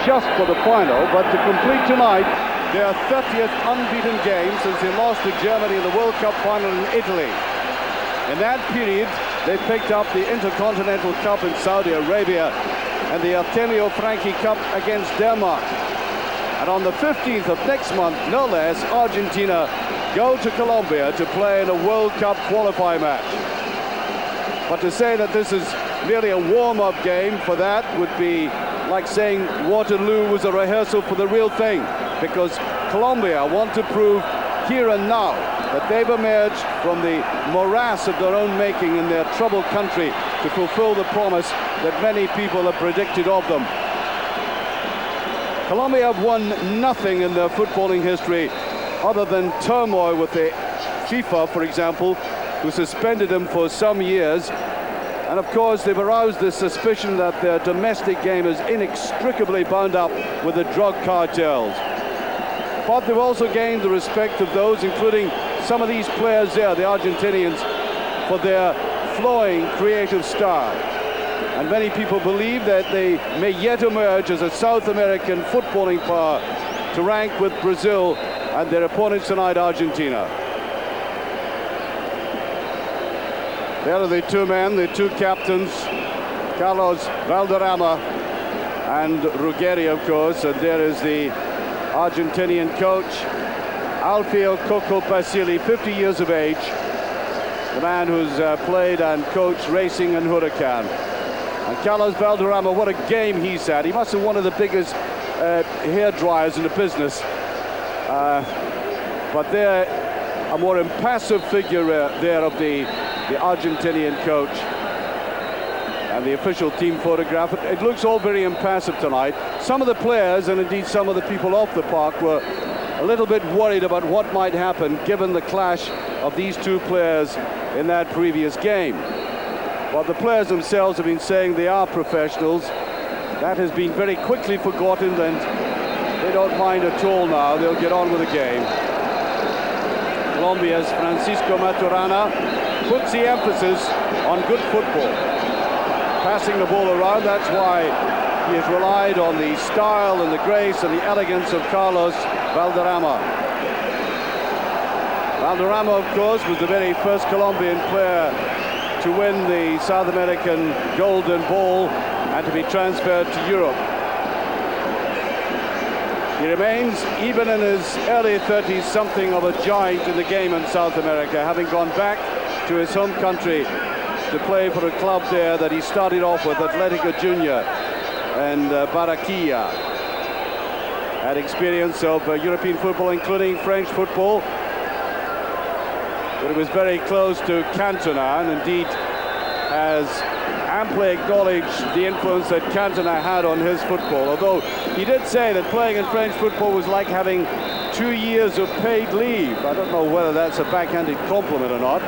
just for the final, but to complete tonight their 30th unbeaten game since they lost to Germany in the World Cup final in Italy. In that period, they picked up the Intercontinental Cup in Saudi Arabia and the Artemio Franchi Cup against Denmark. And on the 15th of next month, no less, Argentina go to Colombia to play in a World Cup qualifying match. But to say that this is merely a warm-up game for that would be like saying Waterloo was a rehearsal for the real thing, because Colombia want to prove here and now that they've emerged from the morass of their own making in their troubled country to fulfill the promise that many people have predicted of them. Colombia have won nothing in their footballing history other than turmoil with the FIFA, for example, who suspended them for some years. And of course, they've aroused the suspicion that their domestic game is inextricably bound up with the drug cartels. But they've also gained the respect of those, including some of these players there, the Argentinians, for their flowing creative style. And many people believe that they may yet emerge as a South American footballing power to rank with Brazil and their opponents tonight, Argentina. There are the two men, the two captains, Carlos Valderrama and Ruggeri, of course, and there is the Argentinian coach, Alfio Coco Basili, 50 years of age, the man who's played and coached Racing and Huracan. And Carlos Valderrama, what a game he's had. He must have one of the biggest hair dryers in the business. But there, a more impassive figure there of the Argentinian coach. And the official team photograph. It looks all very impassive tonight. Some of the players, and indeed some of the people off the park, were a little bit worried about what might happen given the clash of these two players in that previous game. But the players themselves have been saying they are professionals. That has been very quickly forgotten, and they don't mind at all now. They'll get on with the game. Colombia's Francisco Maturana puts the emphasis on good football. Passing the ball around, that's why he has relied on the style and the grace and the elegance of Carlos Valderrama. Valderrama, of course, was the very first Colombian player to win the South American Golden Ball and to be transferred to Europe. He remains, even in his early 30s, something of a giant in the game in South America, having gone back to his home country to play for a club there that he started off with, Atlético Junior and Barranquilla. Had experience of European football, including French football. But he was very close to Cantona, and indeed has amply acknowledged the influence that Cantona had on his football. Although he did say that playing in French football was like having 2 years of paid leave. I don't know whether that's a backhanded compliment or not.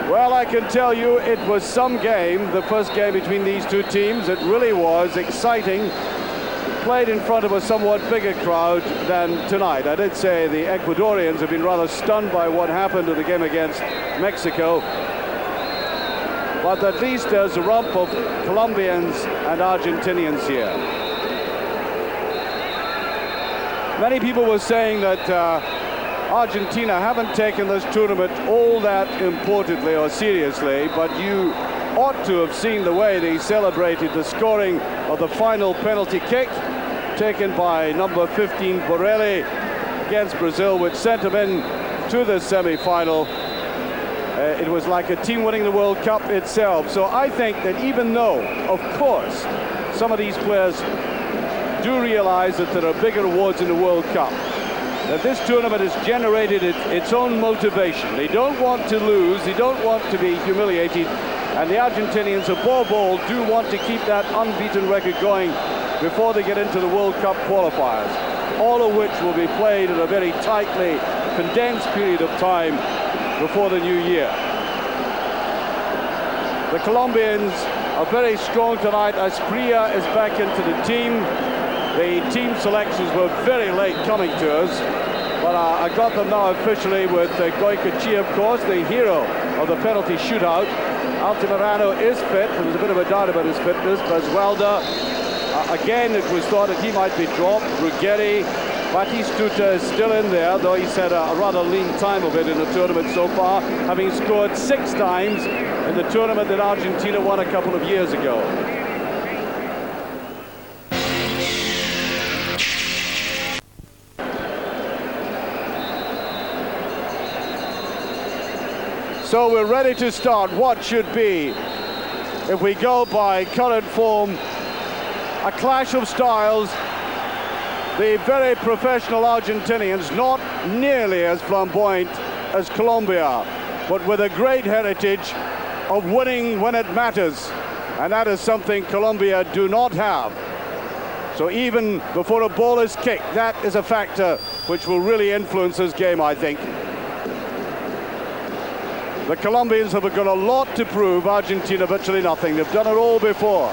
Well, I can tell you it was some game, the first game between these two teams. It really was exciting. Played in front of a somewhat bigger crowd than tonight. I did say the Ecuadorians have been rather stunned by what happened in the game against Mexico. But at least there's a rump of Colombians and Argentinians here. Many people were saying that Argentina haven't taken this tournament all that importantly or seriously, but you ought to have seen the way they celebrated the scoring of the final penalty kick taken by number 15 Borelli against Brazil, which sent them in to the semi-final. It was like a team winning the World Cup itself. So I think that even though, of course, some of these players do realize that there are bigger awards in the World Cup, that this tournament has generated its own motivation. They don't want to lose, they don't want to be humiliated, and the Argentinians above all do want to keep that unbeaten record going before they get into the World Cup qualifiers, all of which will be played in a very tightly condensed period of time before the new year. The Colombians are very strong tonight. Asprilla is back into the team. The team selections were very late coming to us, but I got them now officially with Goycochea, of course, the hero of the penalty shootout. Altamirano is fit. There was a bit of a doubt about his fitness. Basualdo, again, it was thought that he might be dropped. Ruggeri, Batistuta is still in there, though he's had a rather lean time of it in the tournament so far, having scored 6 times in the tournament that Argentina won a couple of years ago. So we're ready to start what should be, if we go by current form, a clash of styles. The very professional Argentinians, not nearly as flamboyant as Colombia, but with a great heritage of winning when it matters. And that is something Colombia do not have. So even before a ball is kicked, that is a factor which will really influence this game, I think. The Colombians have got a lot to prove, Argentina virtually nothing. They've done it all before.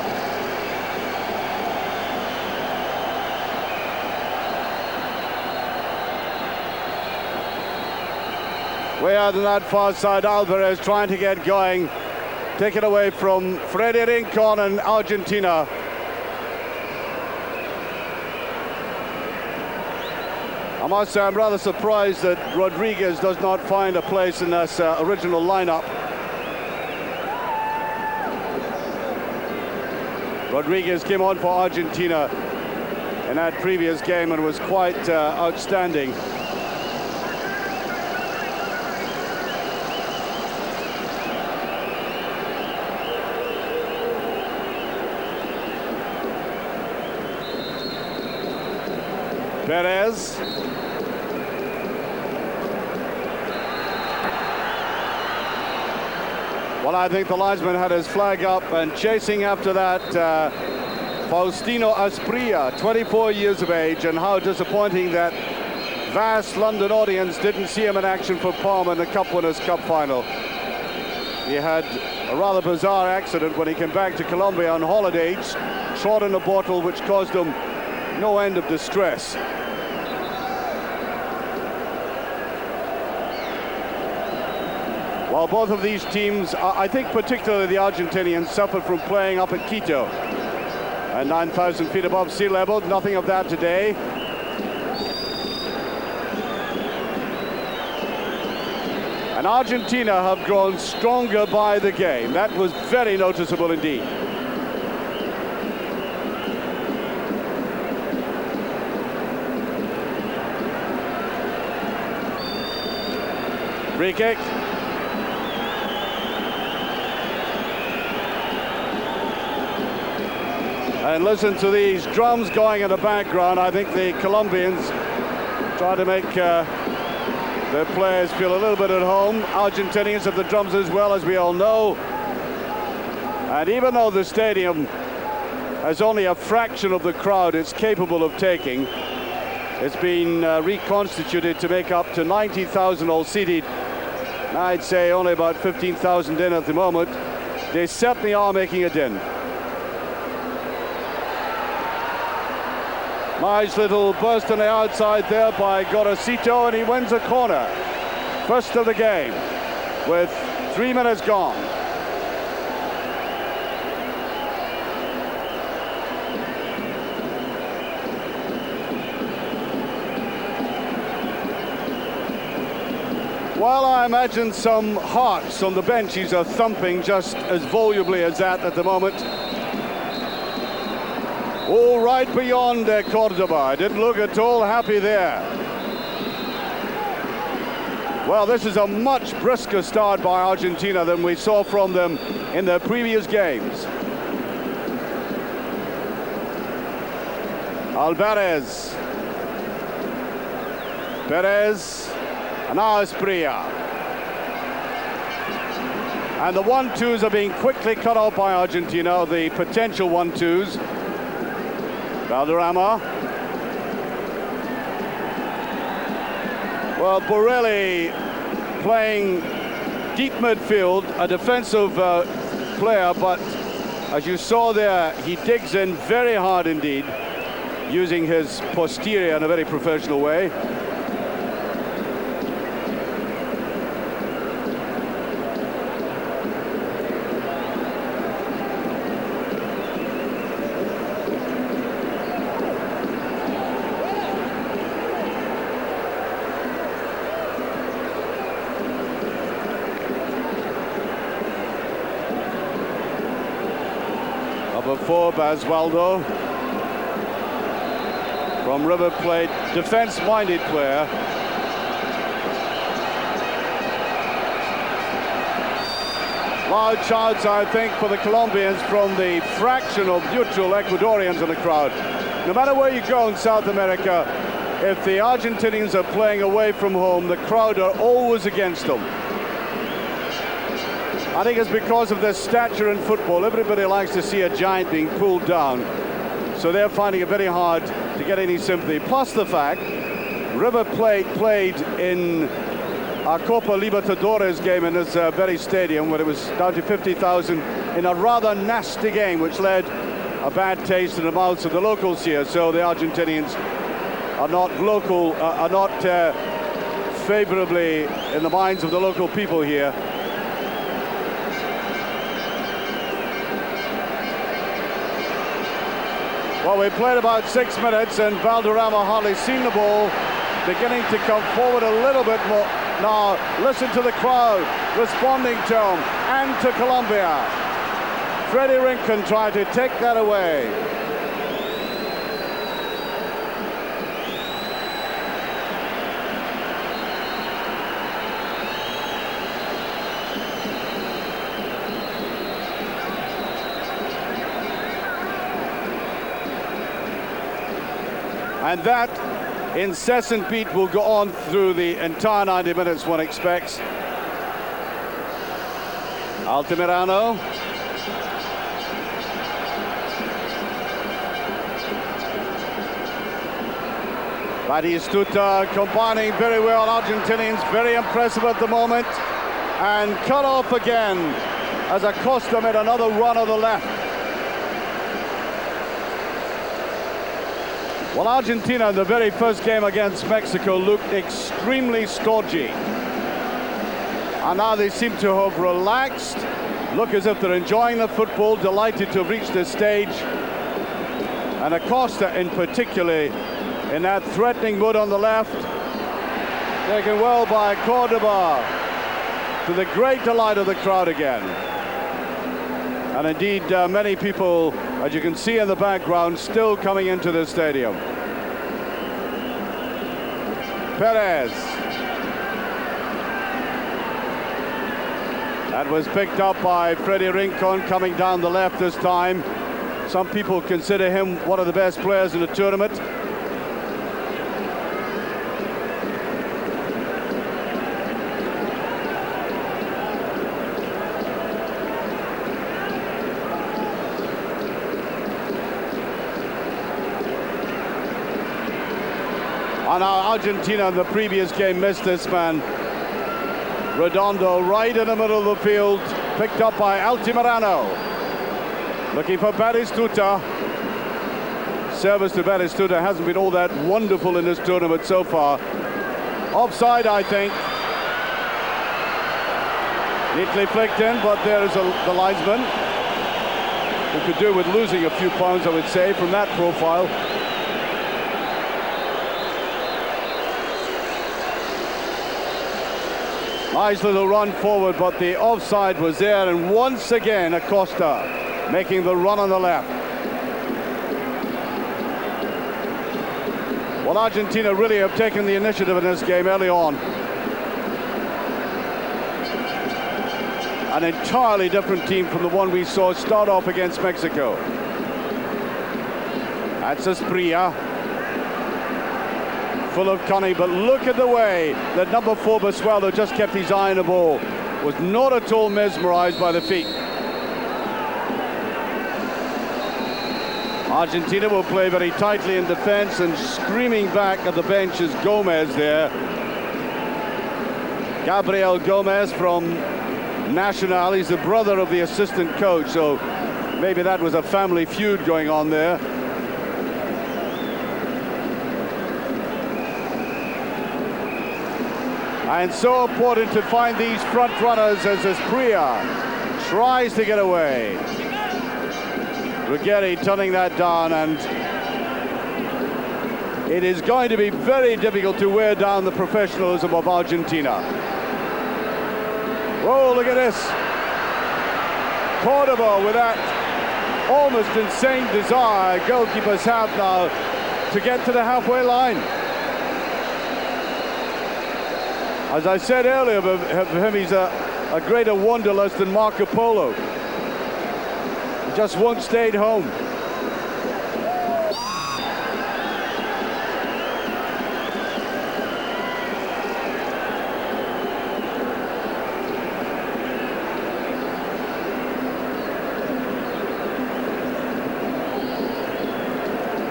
Way out on that far side, Alvarez trying to get going. Taken away from Federico and Argentina. I must say I'm rather surprised that Rodriguez does not find a place in this original lineup. Rodriguez came on for Argentina in that previous game and was quite outstanding. Perez. Well, I think the linesman had his flag up, and chasing after that, Faustino Asprilla, 24 years of age, and how disappointing that vast London audience didn't see him in action for Parma in the Cup Winners' Cup final. He had a rather bizarre accident when he came back to Colombia on holiday, shot in a bottle which caused him no end of distress. While both of these teams, I think particularly the Argentinians, suffered from playing up at Quito and 9,000 feet above sea level. Nothing of that today. And Argentina have grown stronger by the game. That was very noticeable indeed. Free kick. And listen to these drums going in the background. I think the Colombians try to make their players feel a little bit at home. Argentinians have the drums as well, as we all know. And even though the stadium has only a fraction of the crowd it's capable of taking, it's been reconstituted to make up to 90,000 all seated. I'd say only about 15,000 in at the moment. They certainly are making a din. Nice little burst on the outside there by Gorosito, and he wins a corner. First of the game, with 3 minutes gone. Well, I imagine some hearts on the benches are thumping just as volubly as that at the moment. All right beyond Cordoba. Didn't look at all happy there. Well, this is a much brisker start by Argentina than we saw from them in their previous games. Alvarez. Perez. And now Asprilla. And the 1-2s are being quickly cut off by Argentina, the potential 1-2s. Valderrama. Well, Borelli playing deep midfield, a defensive player, but as you saw there, he digs in very hard indeed, using his posterior in a very professional way. Number 4, Basualdo. From River Plate, defense-minded player. Loud shouts, I think, for the Colombians from the fraction of neutral Ecuadorians in the crowd. No matter where you go in South America, if the Argentinians are playing away from home, the crowd are always against them. I think it's because of their stature in football. Everybody likes to see a giant being pulled down. So they're finding it very hard to get any sympathy. Plus the fact, River Plate played in a Copa Libertadores game in this very stadium where it was down to 50,000 in a rather nasty game, which led a bad taste in the mouths of the locals here. So the Argentinians are not favorably in the minds of the local people here. Well, we played about 6 minutes and Valderrama hardly seen the ball, beginning to come forward a little bit more. Now, listen to the crowd responding to him and to Colombia. Freddie Rincon tried to take that away. And that incessant beat will go on through the entire 90 minutes, one expects. Altamirano. Batistuta combining very well. Argentinians very impressive at the moment. And cut off again as Acosta made another run on the left. Well, Argentina in the very first game against Mexico looked extremely stodgy. And now they seem to have relaxed, look as if they're enjoying the football, delighted to have reached this stage. And Acosta in particular, in that threatening mood on the left, taken well by Cordoba, to the great delight of the crowd again. And indeed, many people, as you can see in the background, still coming into the stadium. Perez. That was picked up by Freddie Rincon, coming down the left this time. Some people consider him one of the best players in the tournament. And now Argentina in the previous game missed this man. Redondo right in the middle of the field, picked up by Altamirano. Looking for Batistuta. Service to Batistuta hasn't been all that wonderful in this tournament so far. Offside, I think. Neatly flicked in, but there is the linesman, who could do with losing a few pounds, I would say, from that profile. Nice little run forward, but the offside was there, and once again Acosta making the run on the left. Well, Argentina really have taken the initiative in this game early on. An entirely different team from the one we saw start off against Mexico. That's Asprilla. Full of cunning, but look at the way that number 4 Basualdo just kept his eye on the ball. Was not at all mesmerized by the feet. Argentina will play very tightly in defense, and screaming back at the bench is Gomez there. Gabriel Gomez from Nacional. He's the brother of the assistant coach, so maybe that was a family feud going on there. And so important to find these front runners as Asprilla tries to get away. Ruggeri turning that down, and it is going to be very difficult to wear down the professionalism of Argentina. Whoa, look at this. Cordoba with that almost insane desire goalkeepers have now to get to the halfway line. As I said earlier of him, he's a greater wanderlust than Marco Polo. He just won't stay at home.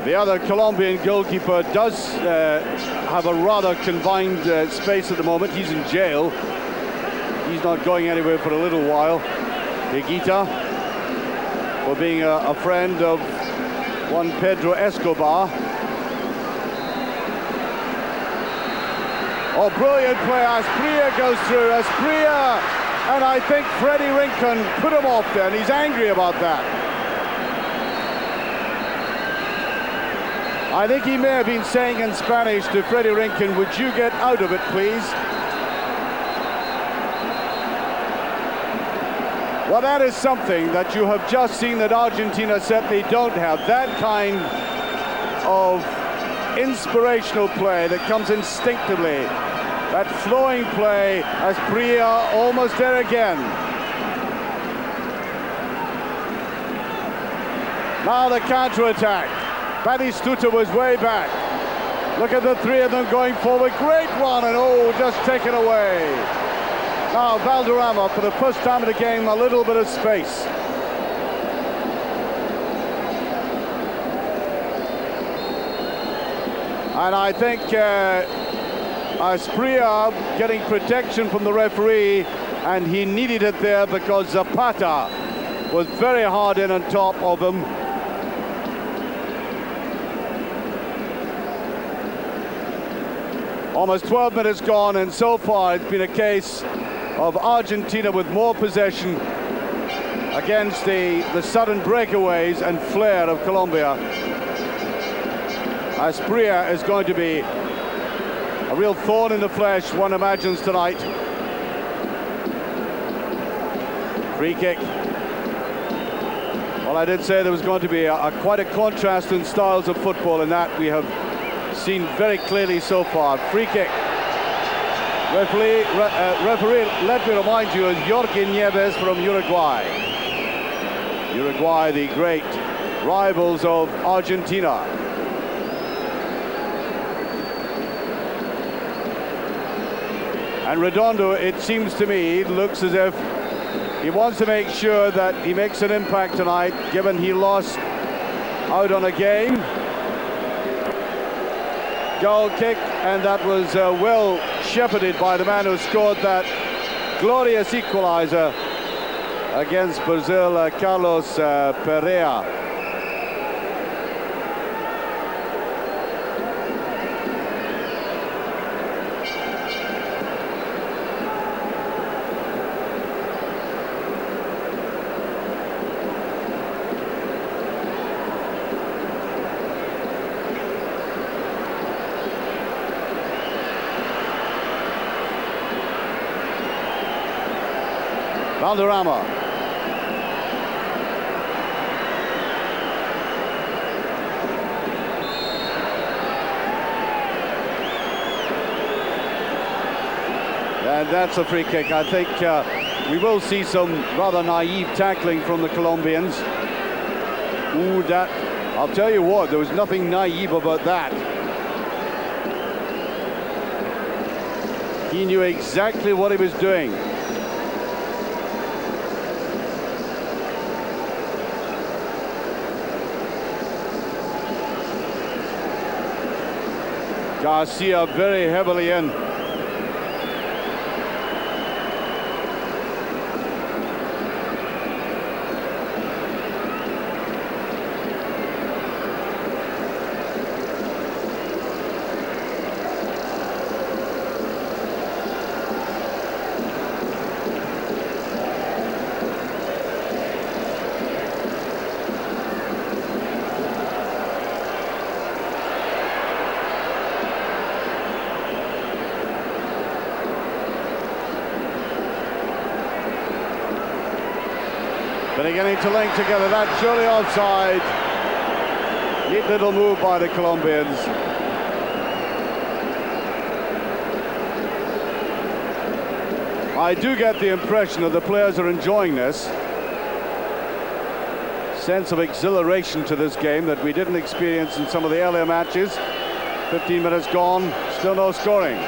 The other Colombian goalkeeper does have a rather confined space at the moment. He's in jail. He's not going anywhere for a little while. Higuita, for being a friend of one Pedro Escobar. Oh, brilliant play. Asprilla goes through. Asprilla! And I think Freddie Rincon put him off there, and he's angry about that. I think he may have been saying in Spanish to Freddie Rincon, would you get out of it, please? Well, that is something that you have just seen that Argentina certainly don't have. That kind of inspirational play that comes instinctively. That flowing play, as Asprilla almost there again. Now the counter-attack. Batistuta was way back. Look at the three of them going forward. Great one, and oh, just taken away. Now Valderrama, for the first time in the game, a little bit of space. And I think Asprilla getting protection from the referee, and he needed it there because Zapata was very hard in on top of him. Almost 12 minutes gone, and so far it's been a case of Argentina with more possession against the sudden breakaways and flair of Colombia. Asprilla is going to be a real thorn in the flesh, one imagines, tonight. Free kick. Well, I did say there was going to be quite a contrast in styles of football, and that we have seen very clearly so far. Free kick. Referee, let me remind you, is Jorge Nieves from Uruguay. Uruguay, the great rivals of Argentina. And Redondo, it seems to me, looks as if he wants to make sure that he makes an impact tonight, given he lost out on a game. Goal kick, and that was well shepherded by the man who scored that glorious equalizer against Brazil, Carlos Pereira. Valderrama. And that's a free kick. I think we will see some rather naive tackling from the Colombians. Ooh, that, I'll tell you what, there was nothing naive about that. He knew exactly what he was doing. Garcia very heavily in. Beginning to link together. That's surely offside. Neat little move by the Colombians. I do get the impression that the players are enjoying this. Sense of exhilaration to this game that we didn't experience in some of the earlier matches. 15 minutes gone, still no scoring.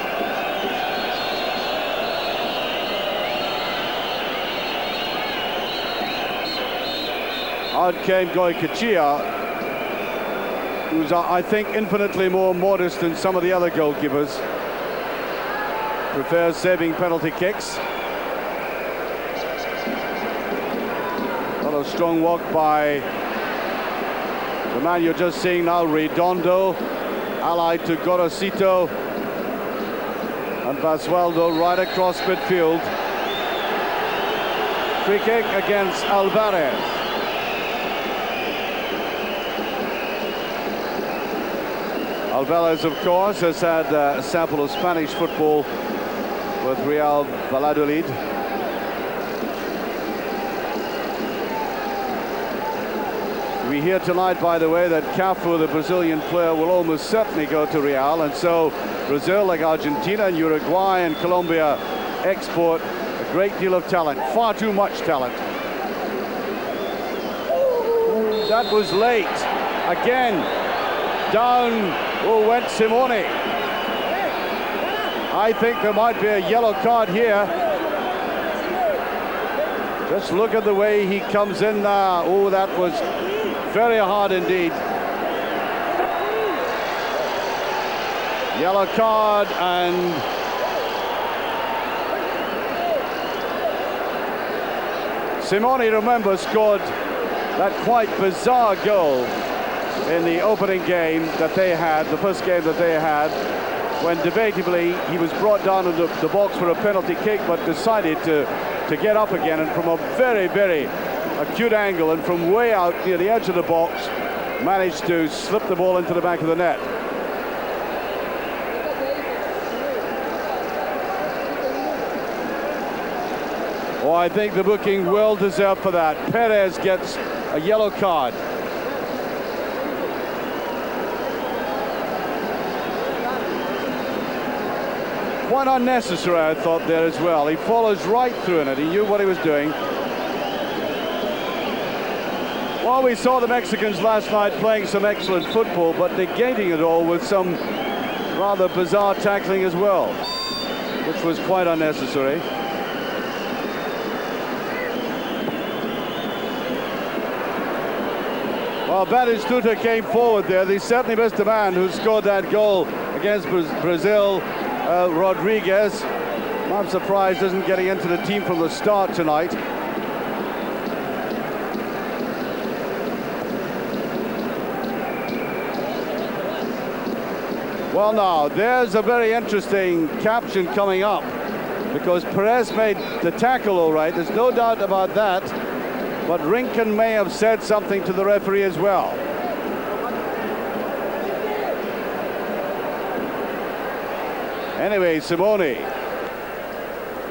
Out came Goycochea, who's, I think, infinitely more modest than some of the other goalkeepers. Prefers saving penalty kicks. A lot of strong work by the man you're just seeing now, Redondo, allied to Gorosito and Basualdo right across midfield. Free kick against Alvarez. Alvarez, of course, has had a sample of Spanish football with Real Valladolid. We hear tonight, by the way, that Cafu, the Brazilian player, will almost certainly go to Real, and so Brazil, like Argentina and Uruguay and Colombia, export a great deal of talent, far too much talent. That was late. Again, down went Simeone. I think there might be a yellow card here. Just look at the way he comes in now. Oh, that was very hard indeed. Yellow card, and Simeone, remember, scored that quite bizarre goal in the opening game that they had, the first game that they had, when debatably he was brought down into the box for a penalty kick, but decided to get up again, and from a very, very acute angle and from way out near the edge of the box, managed to slip the ball into the back of the net. Oh, I think the booking well deserved for that. Perez gets a yellow card. Quite unnecessary, I thought, there as well. He follows right through in it. He knew what he was doing. Well, we saw the Mexicans last night playing some excellent football, but negating it all with some rather bizarre tackling as well, which was quite unnecessary. Well, Batistuta came forward there. They certainly missed the man who scored that goal against Brazil, Rodriguez. I'm surprised isn't getting into the team from the start tonight. Well, now, there's a very interesting caption coming up, because Perez made the tackle all right. There's no doubt about that. But Rinken may have said something to the referee as well. Anyway, Simeone,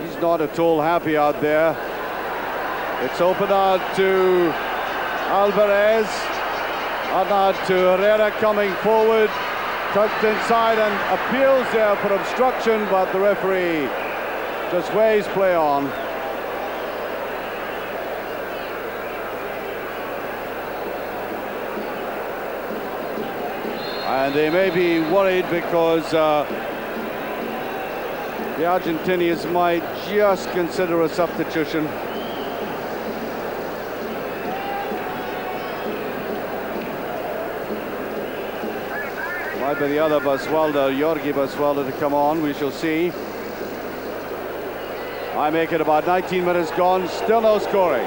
he's not at all happy out there. It's open out to Alvarez, and out to Herrera coming forward, tucked inside and appeals there for obstruction, but the referee just waves play on. And they may be worried because the Argentinians might just consider a substitution. Might be the other Basualdo, Jorge Basualdo, to come on. We shall see. I make it about 19 minutes gone, still no scoring.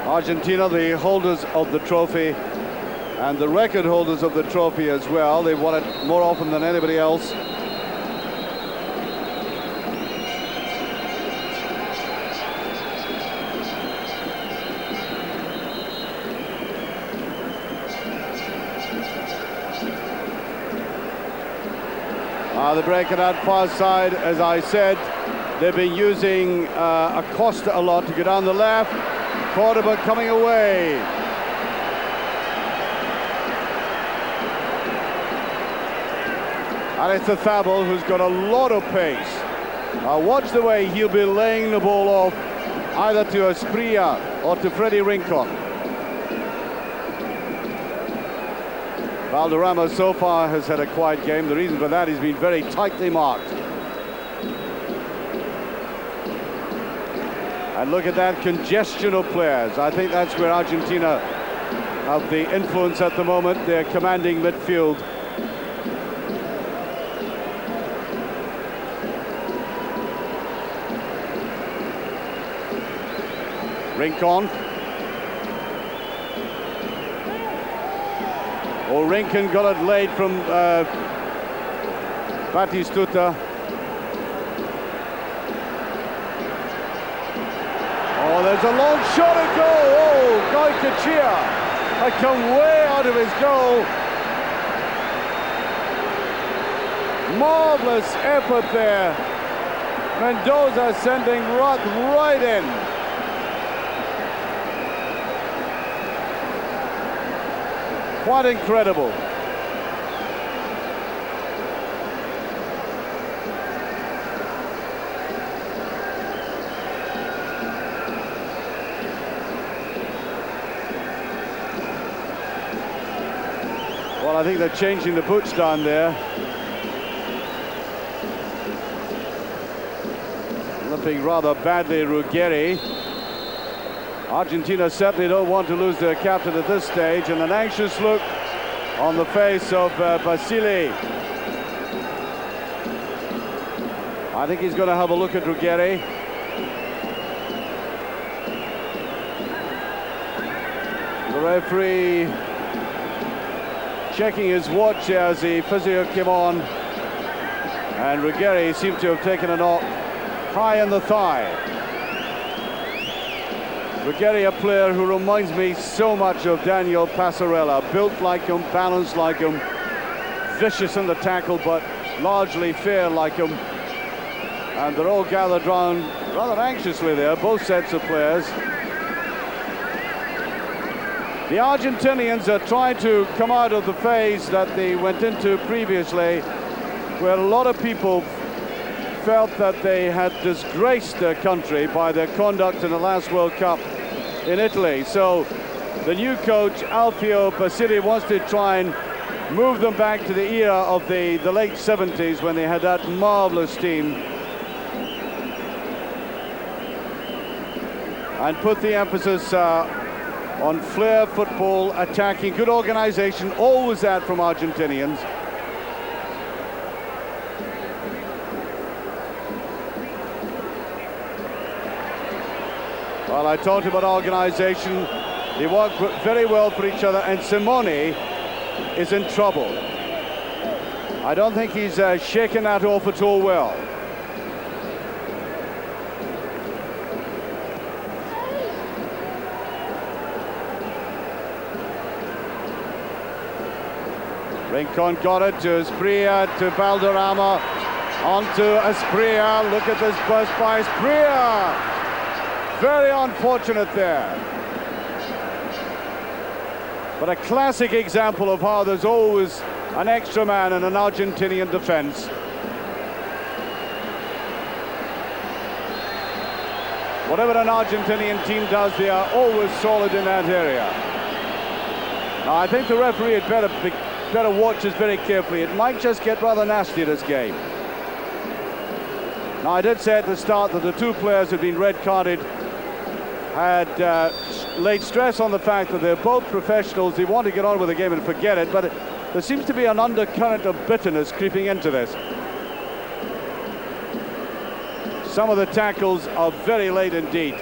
Argentina, the holders of the trophy and the record holders of the trophy as well. They've won it more often than anybody else. The break at that far side, as I said, they've been using Acosta a lot to get on the left. Cordoba coming away. And it's Thabel who's got a lot of pace. Watch the way he'll be laying the ball off either to Asprilla or to Freddy Rincon. Valderrama so far has had a quiet game. The reason for that, he's been very tightly marked. And look at that congestion of players. I think that's where Argentina have the influence at the moment. They're commanding midfield. Rincon. Oh, Rincon got it laid from Batistuta. Oh, there's a long shot at goal. Oh, Goycochea had come way out of his goal. Marvelous effort there. Mendoza sending Ruck right in. Quite incredible. Well, I think they're changing the boots down there. Limping rather badly, Ruggeri. Argentina certainly don't want to lose their captain at this stage, and an anxious look on the face of Basile. I think he's going to have a look at Ruggeri. The referee checking his watch as the physio came on, and Ruggeri seemed to have taken a knock high in the thigh. Ruggeri, a player who reminds me so much of Daniel Passarella, built like him, balanced like him, vicious in the tackle, but largely fair like him. And they're all gathered round rather anxiously there, both sets of players. The Argentinians are trying to come out of the phase that they went into previously, where a lot of people felt that they had disgraced their country by their conduct in the last World Cup in Italy. So the new coach, Alfio Basile, wants to try and move them back to the era of the late 70s when they had that marvelous team, and put the emphasis on flair football, attacking, good organization, always that from Argentinians. Well, I talked about organization. They work very well for each other, and Simeone is in trouble. I don't think he's shaken that off at all well. Rincon got it to Asprilla, to Valderrama, on to Asprilla. Look at this burst by Asprilla. Very unfortunate there. But a classic example of how there's always an extra man in an Argentinian defense. Whatever an Argentinian team does, they are always solid in that area. Now, I think the referee had better watch this very carefully. It might just get rather nasty, this game. Now, I did say at the start that the two players who'd been red carded had laid stress on the fact that they're both professionals. They want to get on with the game and forget it, but there seems to be an undercurrent of bitterness creeping into this. Some of the tackles are very late indeed.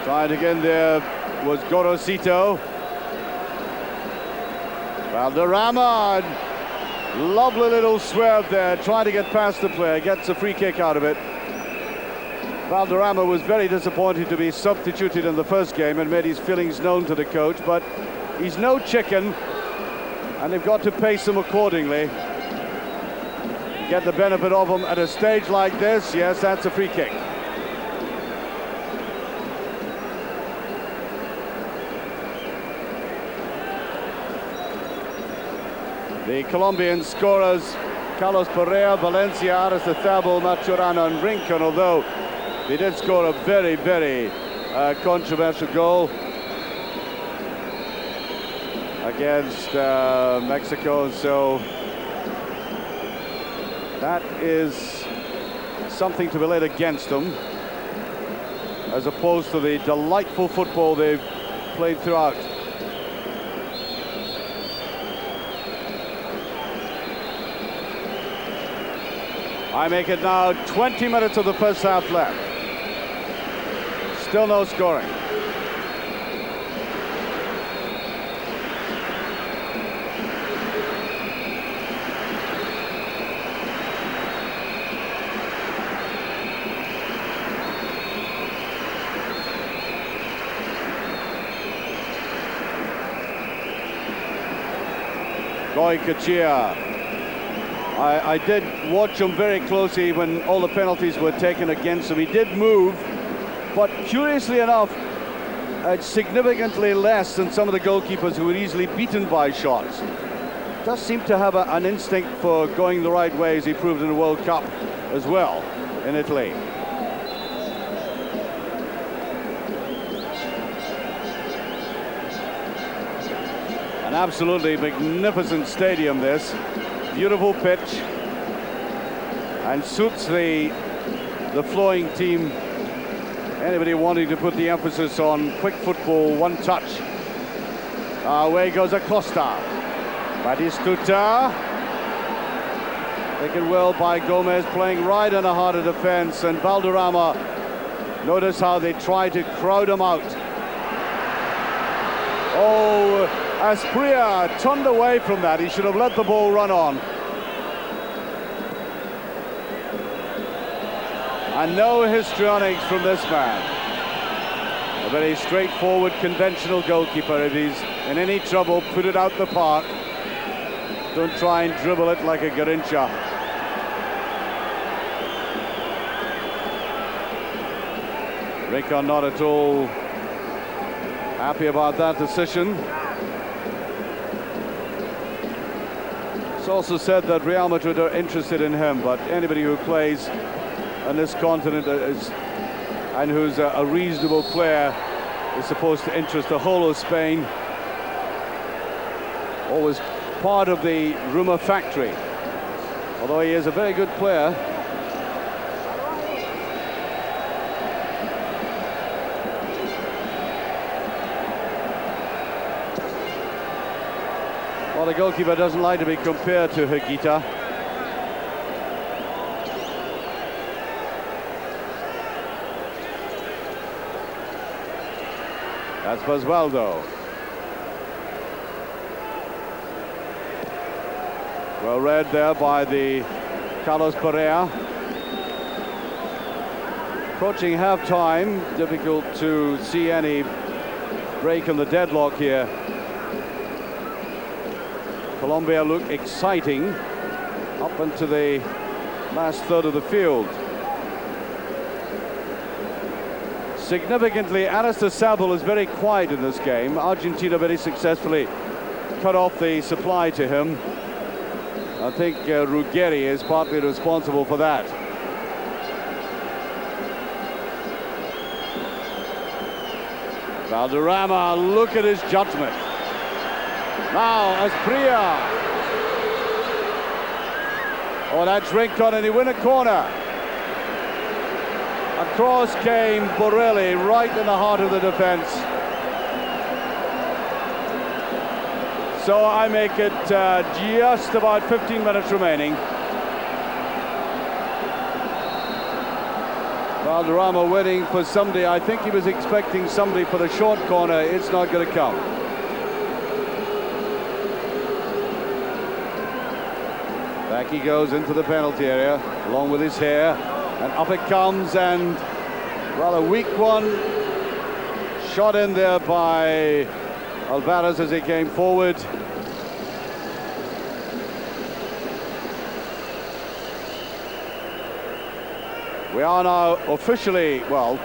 Trying again there was Gorosito. Valderrama, lovely little swerve there, trying to get past the player, gets a free kick out of it. Valderrama was very disappointed to be substituted in the first game and made his feelings known to the coach, but he's no chicken, and they've got to pace him accordingly. Get the benefit of him at a stage like this. Yes, that's a free kick. The Colombian scorers, Carlos Perea, Valencia, Aristizabal, Maturana and Rincon, although they did score a very, very controversial goal against Mexico. So that is something to be laid against them, as opposed to the delightful football they've played throughout. I make it now 20 minutes of the first half left. Still no scoring. Goycochea. I did watch him very closely when all the penalties were taken against him. He did move, but curiously enough, significantly less than some of the goalkeepers who were easily beaten by shots. Does seem to have an instinct for going the right way, as he proved in the World Cup as well in Italy. An absolutely magnificent stadium, this. Beautiful pitch, and suits the flowing team. Anybody wanting to put the emphasis on quick football, one touch. Away goes Acosta. Batistuta. Taken well by Gomez, playing right in the heart of defense, and Valderrama, notice how they try to crowd him out. Oh, Asprilla turned away from that. He should have let the ball run on. And no histrionics from this man. A very straightforward, conventional goalkeeper. If he's in any trouble, put it out the park. Don't try and dribble it like a Garincha. Ricardo not at all happy about that decision. It's also said that Real Madrid are interested in him, but anybody who plays on this continent and who's a reasonable player is supposed to interest the whole of Spain. Always part of the rumour factory, although he is a very good player. Well, the goalkeeper doesn't like to be compared to Higuita. That's Basualdo. Well read there by the Carlos Perea. Approaching half-time, difficult to see any break in the deadlock here. Colombia look exciting up into the last third of the field. Significantly, Aristizabal is very quiet in this game. Argentina very successfully cut off the supply to him. I think Ruggeri is partly responsible for that. Valderrama, look at his judgment. Now, Asprilla. Oh, that's Rincon, and he win a corner. Across came Borelli, right in the heart of the defense. So I make it just about 15 minutes remaining. Valderrama waiting for somebody. I think he was expecting somebody for the short corner. It's not going to come. Back he goes into the penalty area, along with his hair, and up it comes, and Well, a weak one. Shot in there by Alvarez as he came forward. We are now officially, well,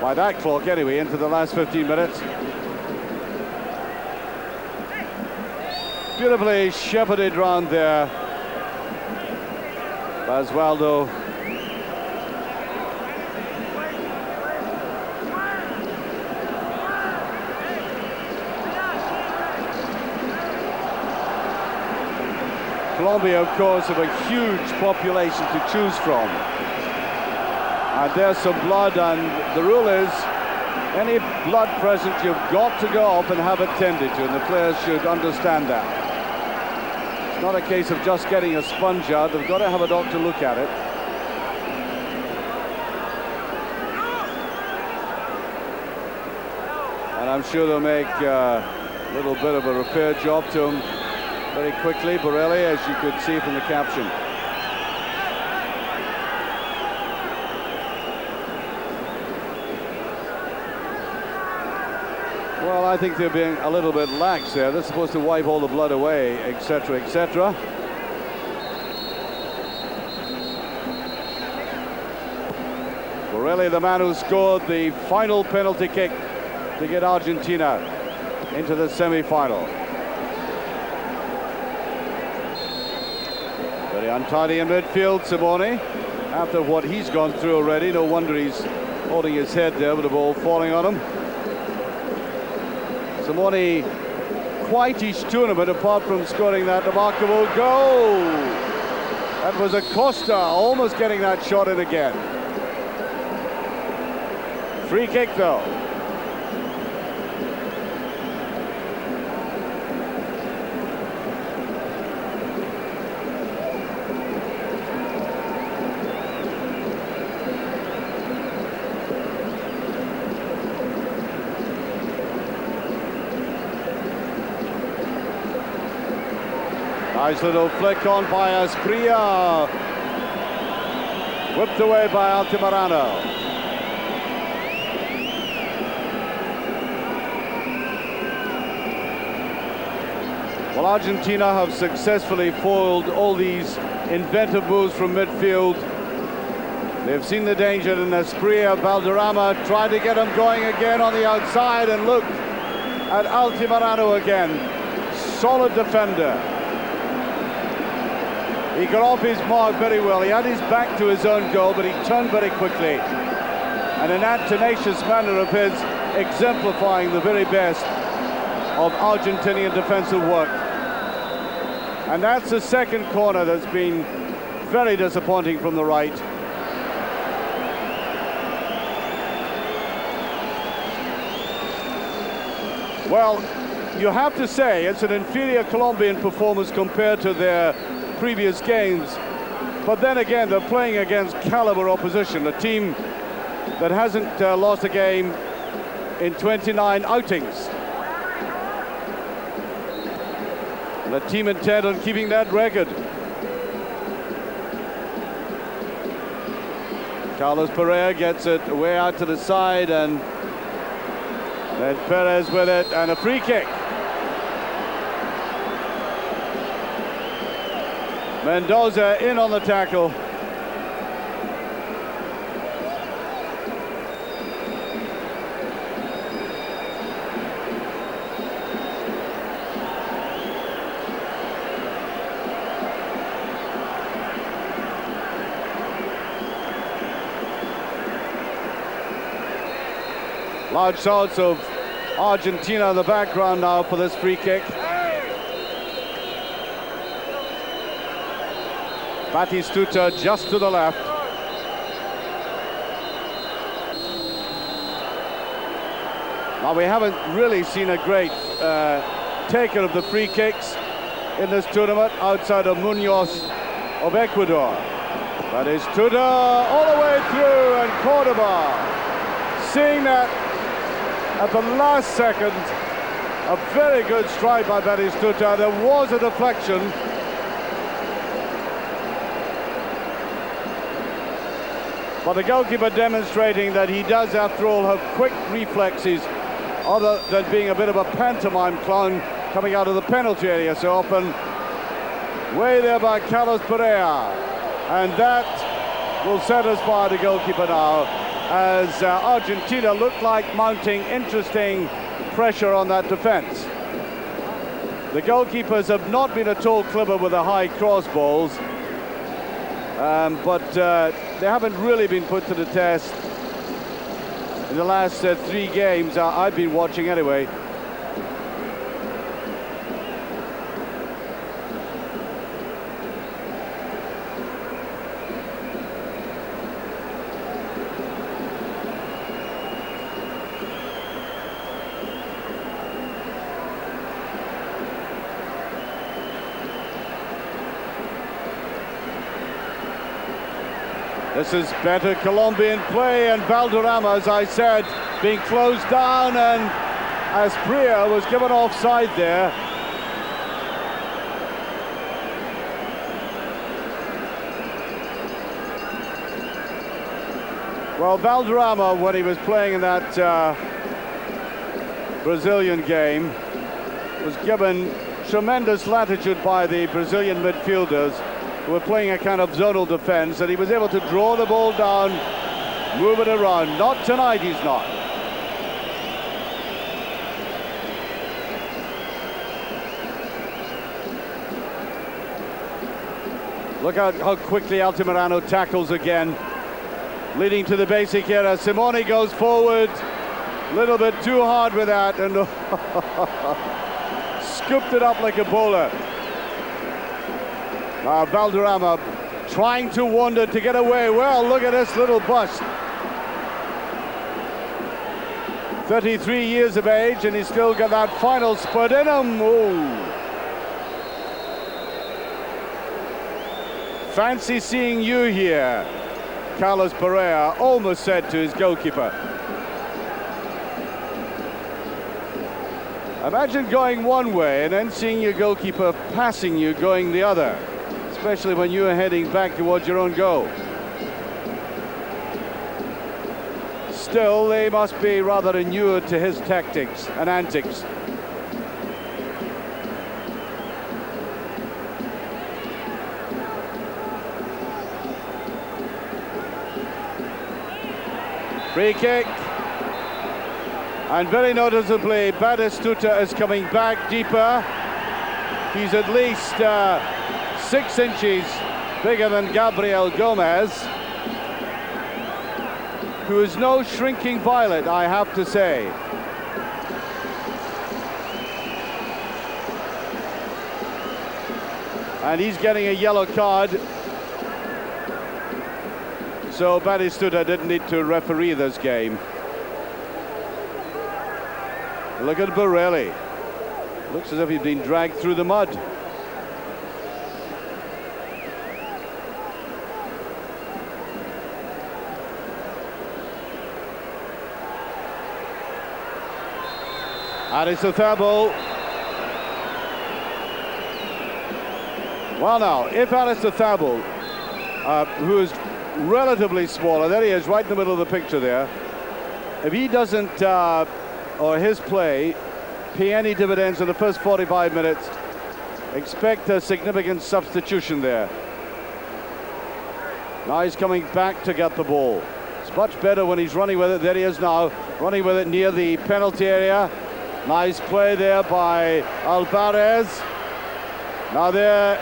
by that clock anyway, into the last 15 minutes. Beautifully shepherded round there. Basualdo. Colombia, of course, have a huge population to choose from. And there's some blood, and the rule is any blood present, you've got to go up and have it tended to, and the players should understand that. It's not a case of just getting a sponge out, they've got to have a doctor look at it. And I'm sure they'll make a little bit of a repair job to him very quickly. Borelli, as you could see from the caption. Well, I think they're being a little bit lax there. They're supposed to wipe all the blood away, etc., etc. Borelli, the man who scored the final penalty kick to get Argentina into the semi-final. Very untidy in midfield, Simeone. After what he's gone through already, no wonder he's holding his head there with the ball falling on him. Simeone quite each tournament, apart from scoring that remarkable goal. That was Acosta almost getting that shot in again. Free kick though. Nice little flick on by Asprilla. Whipped away by Altamirano. Well, Argentina have successfully foiled all these inventive moves from midfield. They've seen the danger in Asprilla. Valderrama tried to get him going again on the outside, and look at Altamirano again. Solid defender. He got off his mark very well. He had his back to his own goal, but he turned very quickly. And in that tenacious manner of his, exemplifying the very best of Argentinian defensive work. And that's the second corner that's been very disappointing from the right. Well, you have to say it's an inferior Colombian performance compared to their previous games, but then again they're playing against caliber opposition, a team that hasn't lost a game in 29 outings. And the team intent on keeping that record. Carlos Pereira gets it way out to the side, and then Perez with it, and a free kick. Mendoza in on the tackle. Large shouts of Argentina in the background now for this free kick. Batistuta just to the left. Now, we haven't really seen a great taker of the free kicks in this tournament outside of Munoz of Ecuador. Batistuta all the way through, and Cordoba seeing that at the last second. A very good strike by Batistuta. There was a deflection. But the goalkeeper demonstrating that he does, after all, have quick reflexes, other than being a bit of a pantomime clown coming out of the penalty area so often. Way there by Carlos Pereira. And that will satisfy the goalkeeper now, as Argentina look like mounting interesting pressure on that defense. The goalkeepers have not been at all clever with the high cross balls, but they haven't really been put to the test in the last 3 games I've been watching anyway. This is better Colombian play, and Valderrama, as I said, being closed down, and as Priya was given offside there. Well, Valderrama, when he was playing in that Brazilian game, was given tremendous latitude by the Brazilian midfielders, who were playing a kind of zonal defense, and he was able to draw the ball down, move it around. Not tonight, he's not. Look out how quickly Altamirano tackles again, leading to the basic era. Simeone goes forward, a little bit too hard with that, and scooped it up like a bowler. Valderrama trying to wander to get away. Well, look at this little bust. 33 years of age, and he's still got that final spurt in him. Ooh. Fancy seeing you here, Carlos Pereira almost said to his goalkeeper. Imagine going one way and then seeing your goalkeeper passing you going the other, especially when you are heading back towards your own goal. Still, they must be rather inured to his tactics and antics. Free kick. And very noticeably, Batistuta is coming back deeper. He's at least 6 inches bigger than Gabriel Gomez, who is no shrinking violet, I have to say. And he's getting a yellow card, so Batistuta didn't need to referee this game. Look at Borelli. Looks as if he's been dragged through the mud. Aristothabal. Well now, if Aristothabal, who is relatively smaller, there he is right in the middle of the picture there, if he doesn't, or his play, pay any dividends in the first 45 minutes, expect a significant substitution there. Now he's coming back to get the ball. It's much better when he's running with it. There he is now, running with it near the penalty area. Nice play there by Alvarez. Now there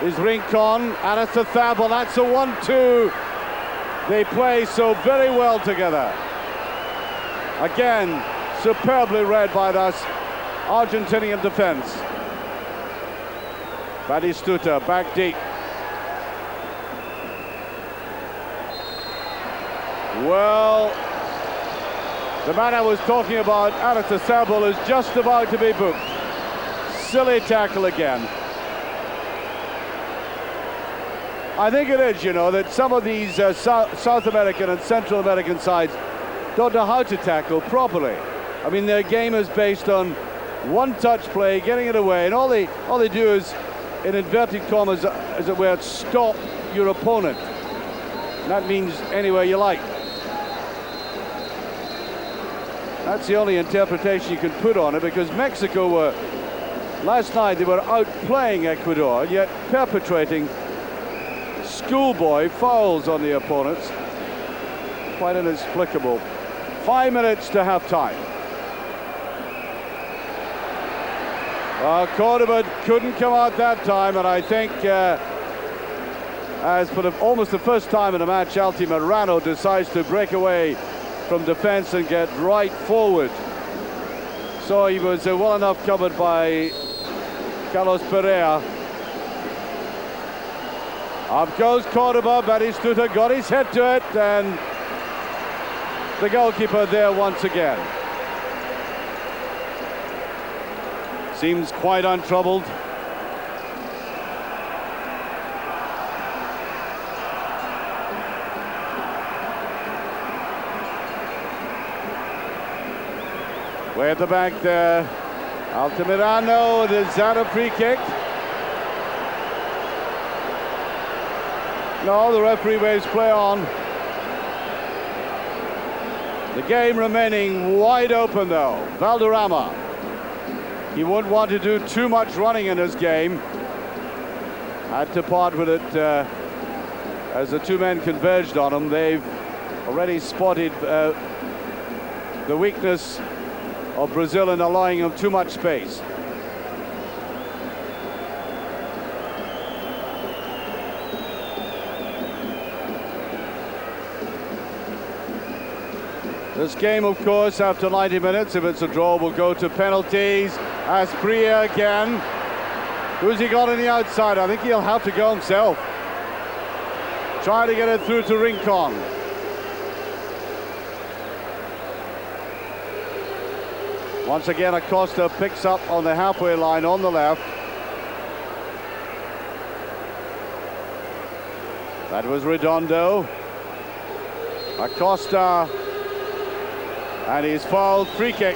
is Rincon, Aristothabal. That's a 1-2. They play so very well together. Again, superbly read by this Argentinian defense. Batistuta back deep. Well, the man I was talking about, Aristothabal, is just about to be booked. Silly tackle again. I think it is, you know, that some of these South American and Central American sides don't know how to tackle properly. I mean, their game is based on one-touch play, getting it away, and all they do is, in inverted commas, as it were, stop your opponent. That means anywhere you like. That's the only interpretation you can put on it, because Mexico were, last night, they were outplaying Ecuador, yet perpetrating schoolboy fouls on the opponents. Quite inexplicable. 5 minutes to half-time. Cordoba couldn't come out that time, and I think as for almost the first time in the match, Altamirano decides to break away from defense and get right forward. So he was well enough covered by Carlos Pereira. Up goes Cordoba, Batistuta got his head to it, and the goalkeeper there once again. Seems quite untroubled. Way at the back there. Altamirano, is that a free kick? No, the referee waves play on. The game remaining wide open though. Valderrama. He wouldn't want to do too much running in his game. Had to part with it as the two men converged on him. They've already spotted the weakness of Brazil in allowing him too much space. This game, of course, after 90 minutes, if it's a draw, will go to penalties. Asprilla again. Who's he got on the outside? I think he'll have to go himself. Trying to get it through to Rincon. Once again, Acosta picks up on the halfway line on the left. That was Redondo. Acosta. And he's fouled, free kick.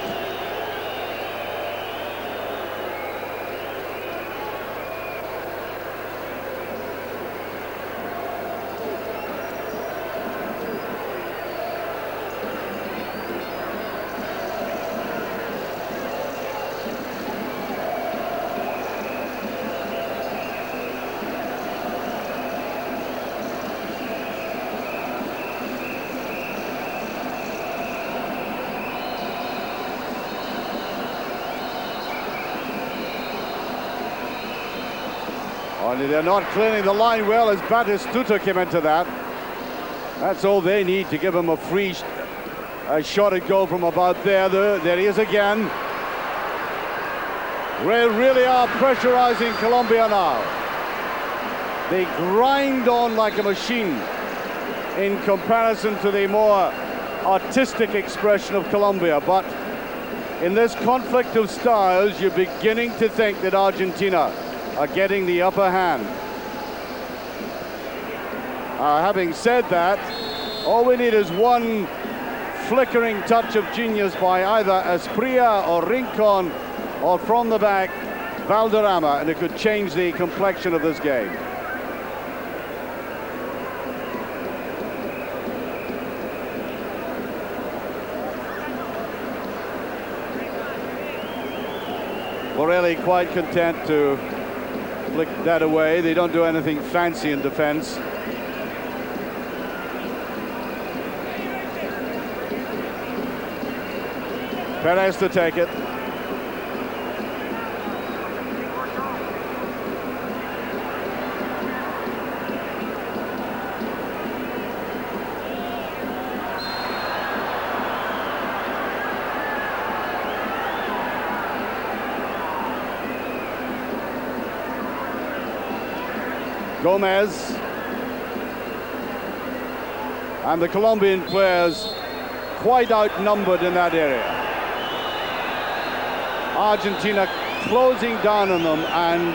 Only they're not clearing the line well as Batistuta came into that. That's all they need to give him a free shot at goal from about there. There he is again. They really are pressurizing Colombia now. They grind on like a machine in comparison to the more artistic expression of Colombia. But in this conflict of styles, you're beginning to think that Argentina are getting the upper hand. Having said that, all we need is one flickering touch of genius by either Asprilla or Rincon, or from the back, Valderrama, and it could change the complexion of this game. Borelli quite content to flick that away. They don't do anything fancy in defense. Perez to take it. Gomez. And the Colombian players quite outnumbered in that area. Argentina closing down on them, and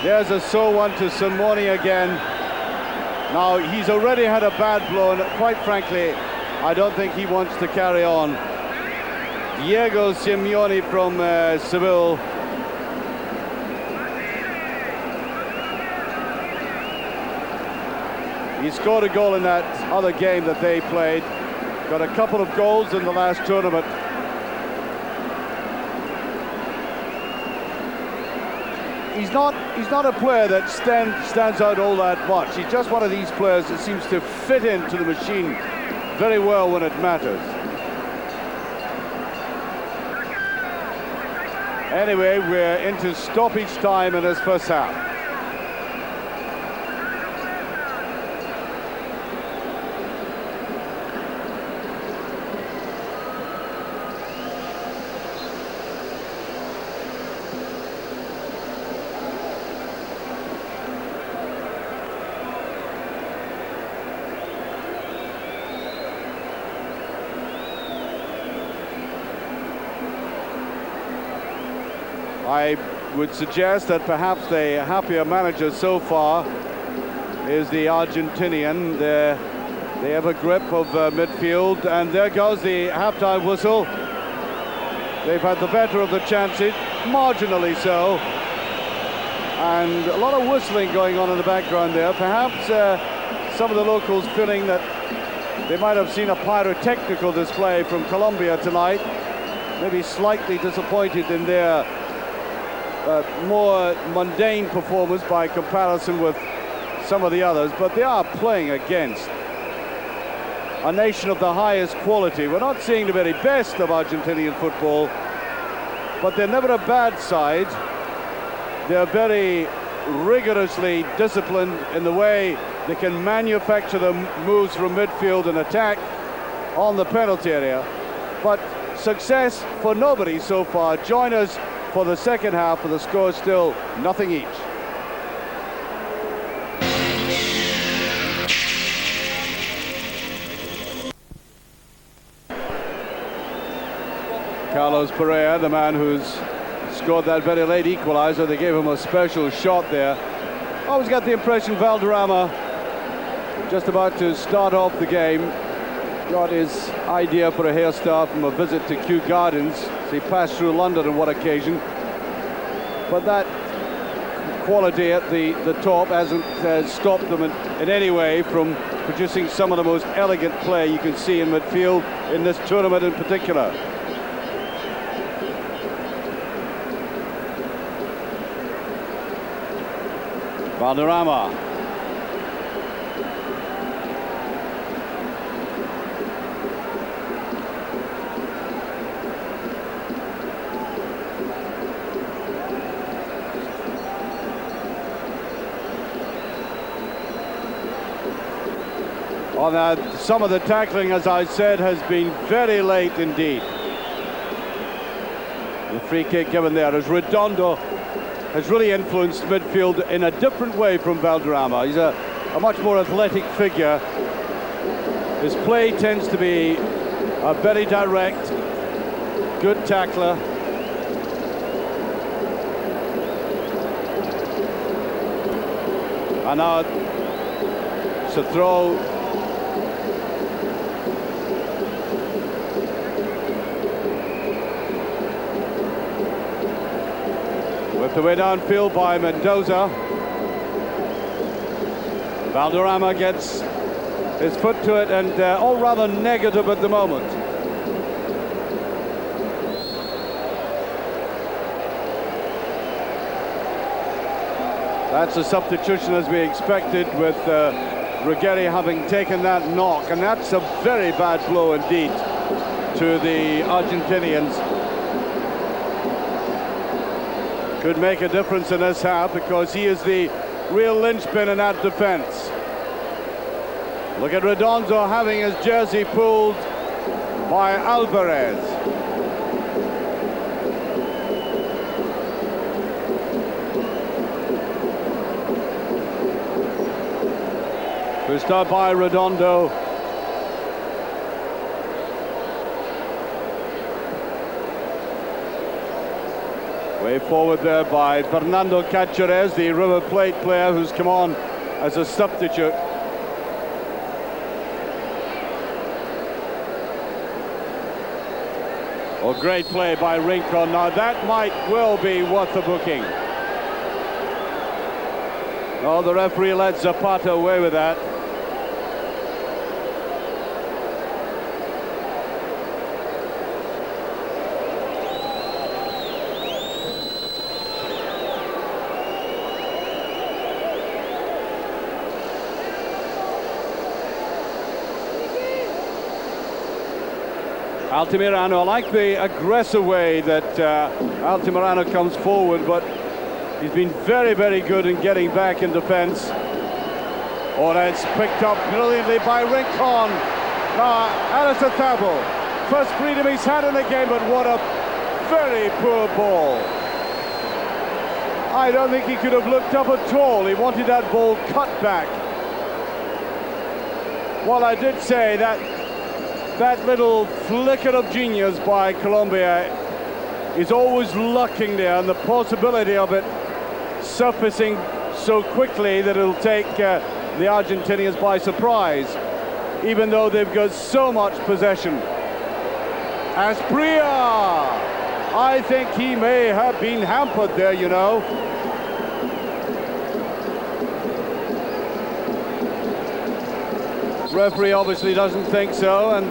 there's a sore one to Simeone again. Now he's already had a bad blow, and quite frankly I don't think he wants to carry on. Diego Simeone from Seville. He scored a goal in that other game that they played. Got a couple of goals in the last tournament. He's not a player that stands out all that much. He's just one of these players that seems to fit into the machine very well when it matters. Anyway, we're into stoppage time in this first half. I would suggest that perhaps the happier manager so far is the Argentinian. They have a grip of midfield, and there goes the halftime whistle. They've had the better of the chances, marginally so, and a lot of whistling going on in the background there. Perhaps some of the locals feeling that they might have seen a pyrotechnical display from Colombia tonight, maybe slightly disappointed in their more mundane performance by comparison with some of the others, but they are playing against a nation of the highest quality. We're not seeing the very best of Argentinian football, but they're never a bad side. They're very rigorously disciplined in the way they can manufacture the moves from midfield and attack on the penalty area. But success for nobody so far. Join us for the second half, with the score still nothing each. Carlos Pereira, the man who's scored that very late equalizer, they gave him a special shot there. Always got the impression Valderrama, just about to start off the game, got his idea for a hairstyle from a visit to Kew Gardens. So he passed through London on one occasion, but that quality at the top hasn't stopped them in any way from producing some of the most elegant play you can see in midfield in this tournament in particular. Valderrama. Some of the tackling, as I said, has been very late indeed. The free kick given there as Redondo has really influenced midfield in a different way from Valderrama. He's a much more athletic figure. His play tends to be very direct, good tackler. And now it's a throw. The way downfield by Mendoza. Valderrama gets his foot to it, and all rather negative at the moment. That's a substitution as we expected, with Ruggeri having taken that knock, and that's a very bad blow indeed to the Argentinians. Could make a difference in this half, because he is the real linchpin in that defense. Look at Redondo having his jersey pulled by Alvarez. Pushed out by Redondo. Way forward there by Fernando Cáceres, the River Plate player who's come on as a substitute. Oh, great play by Rincon. Now that might well be worth a booking. Oh, the referee let Zapata away with that. Altamirano, I like the aggressive way that Altamirano comes forward, but he's been very, very good in getting back in defence. Oh, that's picked up brilliantly by Rincon. Alistair Thabo, first freedom he's had in the game, but what a very poor ball. I don't think he could have looked up at all. He wanted that ball cut back. Well, I did say that little flicker of genius by Colombia is always lurking there, and the possibility of it surfacing so quickly that it'll take the Argentinians by surprise, even though they've got so much possession. Asprilla! I think he may have been hampered there, you know. Referee obviously doesn't think so, and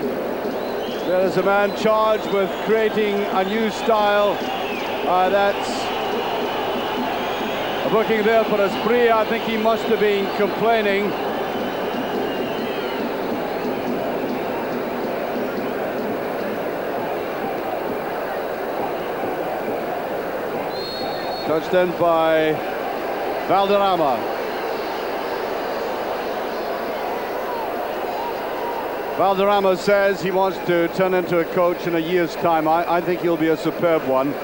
there is a man charged with creating a new style. That's a booking there for Asprilla. I think he must have been complaining. Touched in by Valderrama. Valderrama says he wants to turn into a coach in a year's time. I think he'll be a superb one.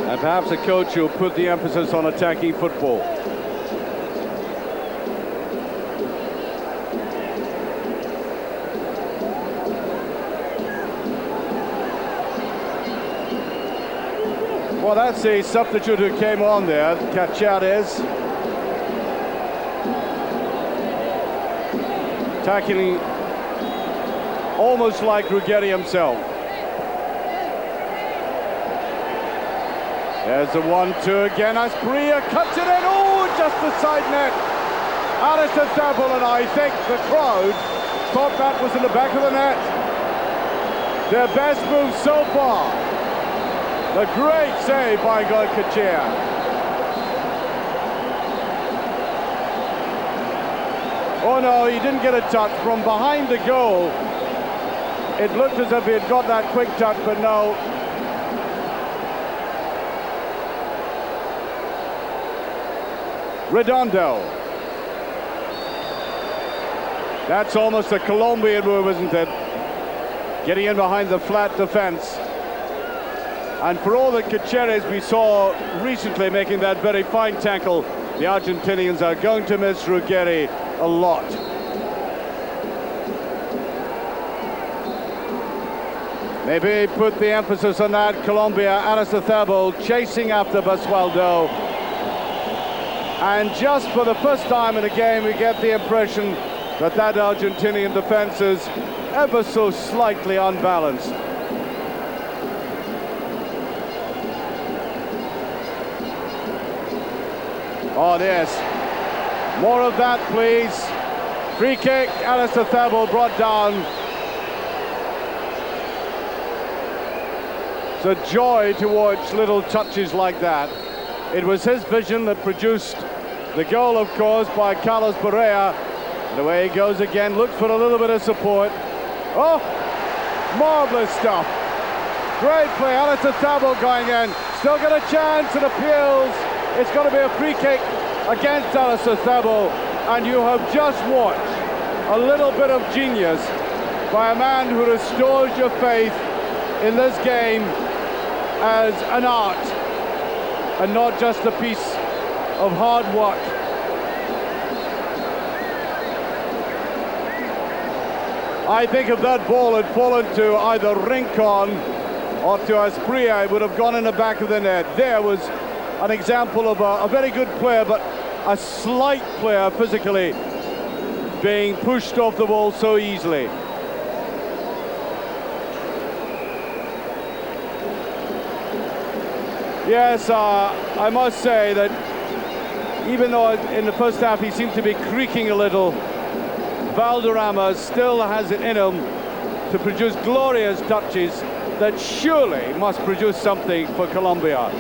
And perhaps a coach who'll put the emphasis on attacking football. Well, that's the substitute who came on there, Cachares. Tackling almost like Ruggeri himself. There's the 1-2 again. Asprilla cuts it in. Oh, just the side net. Alistair Thabo, and I think the crowd thought that was in the back of the net. Their best move so far. The great save by Goycochea. Oh no, he didn't get a touch from behind the goal. It looked as if he had got that quick touch, but no. Redondo. That's almost a Colombian move, isn't it? Getting in behind the flat defense. And for all the Cachares we saw recently making that very fine tackle, the Argentinians are going to miss Ruggeri a lot. Maybe put the emphasis on that. Colombia, Alistair Thabo chasing after Basualdo. And just for the first time in a game, we get the impression that that Argentinian defense is ever so slightly unbalanced. Oh, yes. More of that, please. Free kick, Alistair Thabo brought down. It's a joy to watch little touches like that. It was his vision that produced the goal, of course, by Carlos Borelli. And away he goes again, looks for a little bit of support. Oh, marvelous stuff. Great play, Alistair Thabo going in. Still got a chance, it appeals. It's going to be a free kick against Alistair Thabo, and you have just watched a little bit of genius by a man who restores your faith in this game as an art and not just a piece of hard work. I think if that ball had fallen to either Rincon or to Asprilla, it would have gone in the back of the net. There was an example of a very good player, but a slight player physically being pushed off the ball so easily. Yes, I must say that even though in the first half he seemed to be creaking a little, Valderrama still has it in him to produce glorious touches that surely must produce something for Colombia.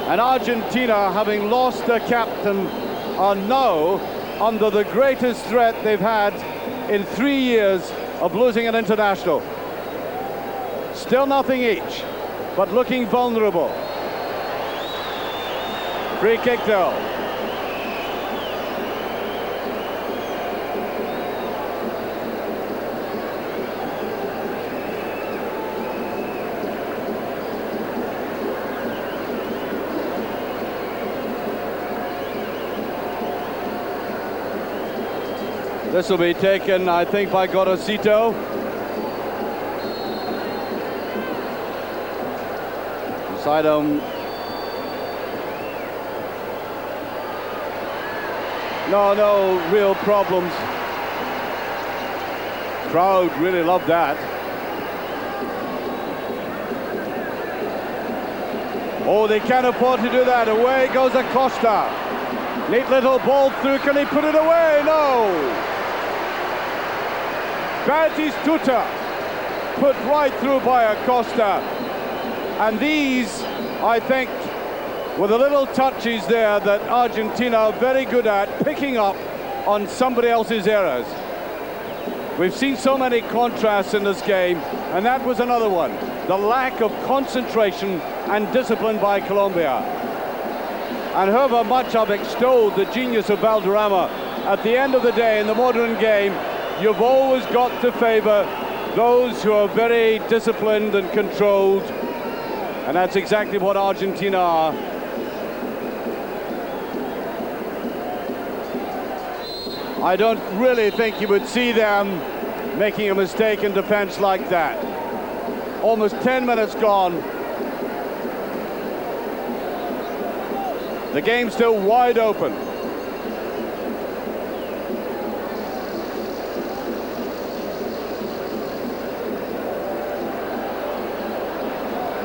And Argentina, having lost their captain are now under the greatest threat they've had in 3 years of losing an international. Still nothing each, but looking vulnerable. Free kick though. This will be taken, I think, by Gorosito. Inside him. No real problems. Crowd really loved that. Oh, they can't afford to do that. Away goes Acosta. Neat little ball through. Can he put it away? No. Batistuta put right through by Acosta. And these, I think, were the little touches there that Argentina are very good at picking up on somebody else's errors. We've seen so many contrasts in this game, and that was another one. The lack of concentration and discipline by Colombia. And however much I've extolled the genius of Valderrama, at the end of the day, in the modern game, you've always got to favor those who are very disciplined and controlled. And that's exactly what Argentina are. I don't really think you would see them making a mistake in defense like that. Almost 10 minutes gone. The game's still wide open.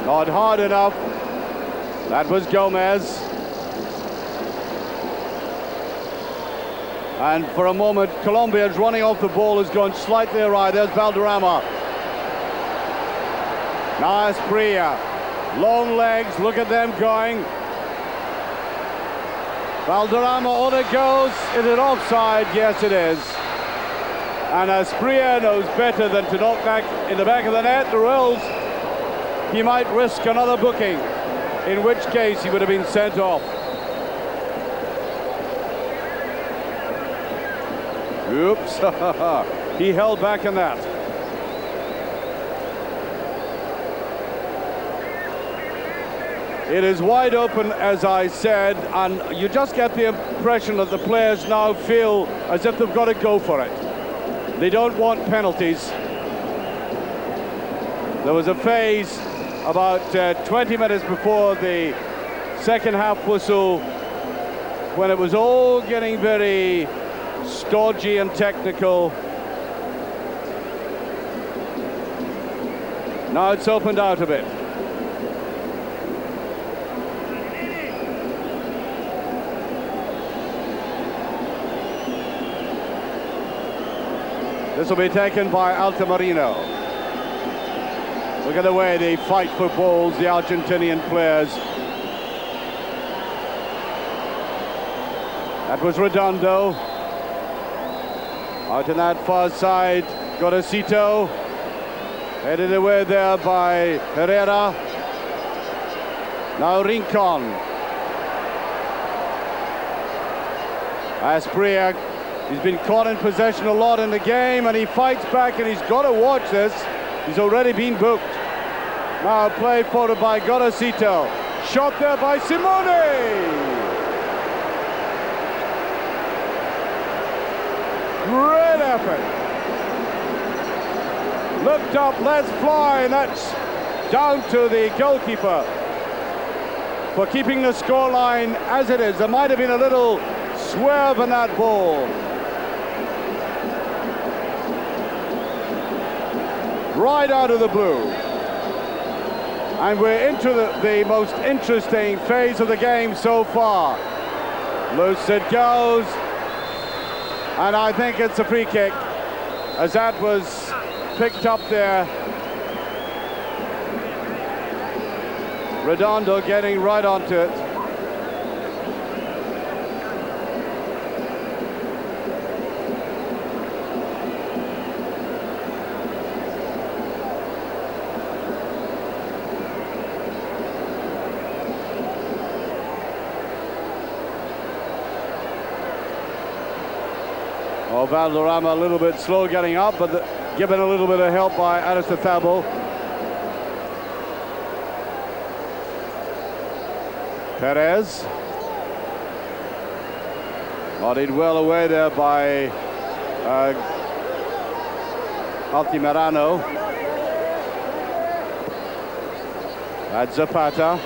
Not hard enough. That was Gomez. And for a moment, Colombia's running off the ball has gone slightly awry. There's Valderrama. Nice Priya. Long legs, look at them going. Valderrama, on it goes. Is it offside? Yes, it is. And Asprilla knows better than to knock back in the back of the net, or else he might risk another booking, in which case he would have been sent off. Oops, he held back in that. It is wide open, as I said, and you just get the impression that the players now feel as if they've got to go for it. They don't want penalties. There was a phase about 20 minutes before the second half whistle when it was all getting very stodgy and technical. Now it's opened out a bit. This will be taken by Altamirano. Look at the way they fight for balls, the Argentinian players. That was Redondo. Out on that far side, Gorosito. Headed away there by Herrera. Now Rincon. Asprilla, he's been caught in possession a lot in the game, and he fights back, and he's got to watch this. He's already been booked. Now play forward by Gorosito. Shot there by Simeone. Great effort. Looked up, let's fly, and that's down to the goalkeeper for keeping the scoreline as it is. There might have been a little swerve in that ball. Right out of the blue. And we're into the most interesting phase of the game so far. Loose it goes. And I think it's a free kick, as that was picked up there. Redondo getting right onto it. Oh, Valderrama a little bit slow getting up, but given a little bit of help by Aristotable. Perez. Nodded well away there by Altamirano. At Zapata.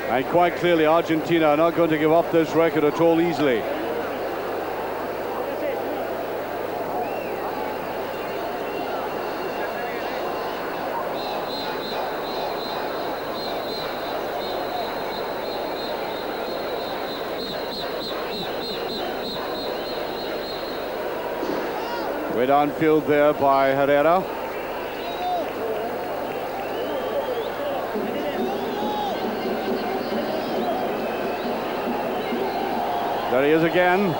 And quite clearly Argentina are not going to give up this record at all easily. Way downfield there by Herrera. There he is again.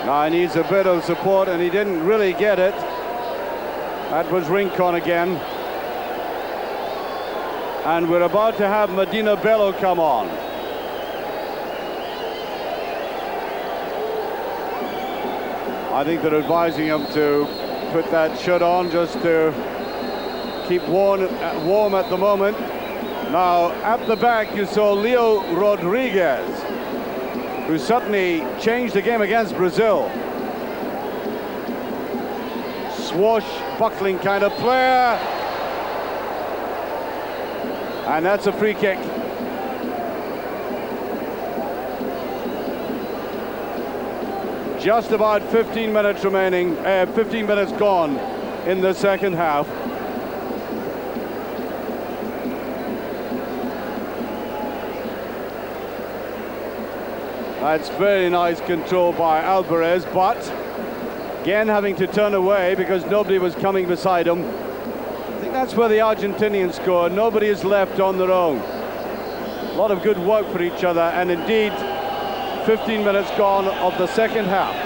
Now he needs a bit of support and he didn't really get it. That was Rincon again. And we're about to have Medina Bello come on. I think they're advising him to put that shirt on just to keep warm at the moment. Now, at the back, you saw Leo Rodriguez, who suddenly changed the game against Brazil. Swashbuckling kind of player. And that's a free kick. Just about 15 minutes remaining, 15 minutes gone in the second half. That's very nice control by Alvarez, but again having to turn away because nobody was coming beside him. I think that's where the Argentinians scored. Nobody is left on their own. A lot of good work for each other, and indeed 15 minutes gone of the second half.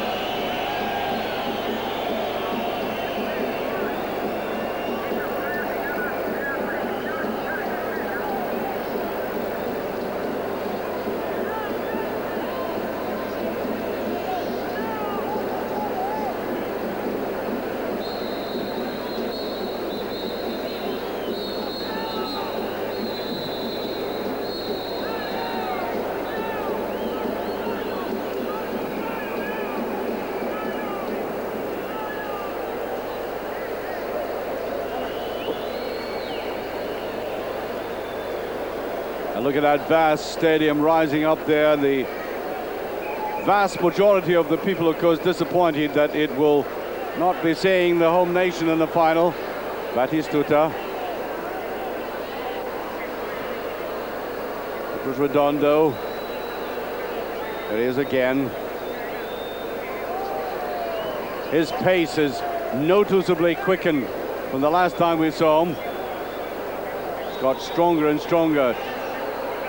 Look at that vast stadium rising up there. The vast majority of the people, of course, disappointed that it will not be seeing the home nation in the final. Batistuta. It was Redondo. There he is again. His pace is noticeably quickened from the last time we saw him. It's got stronger and stronger.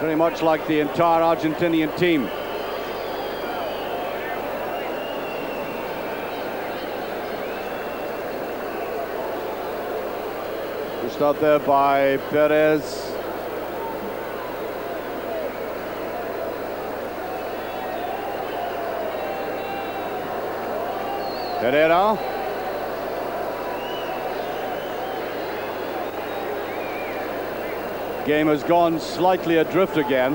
Very much like the entire Argentinian team. Pushed out there by Perez. Herrera. Game has gone slightly adrift again.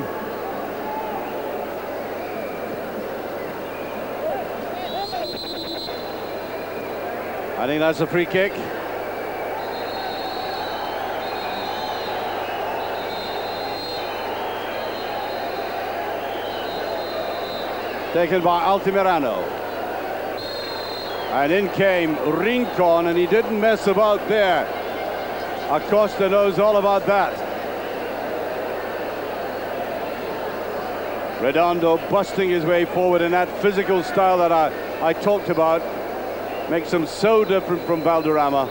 I think that's a free kick. Taken by Altamirano. And in came Rincon, and he didn't mess about there. Acosta knows all about that. Redondo busting his way forward in that physical style that I talked about. Makes him so different from Valderrama.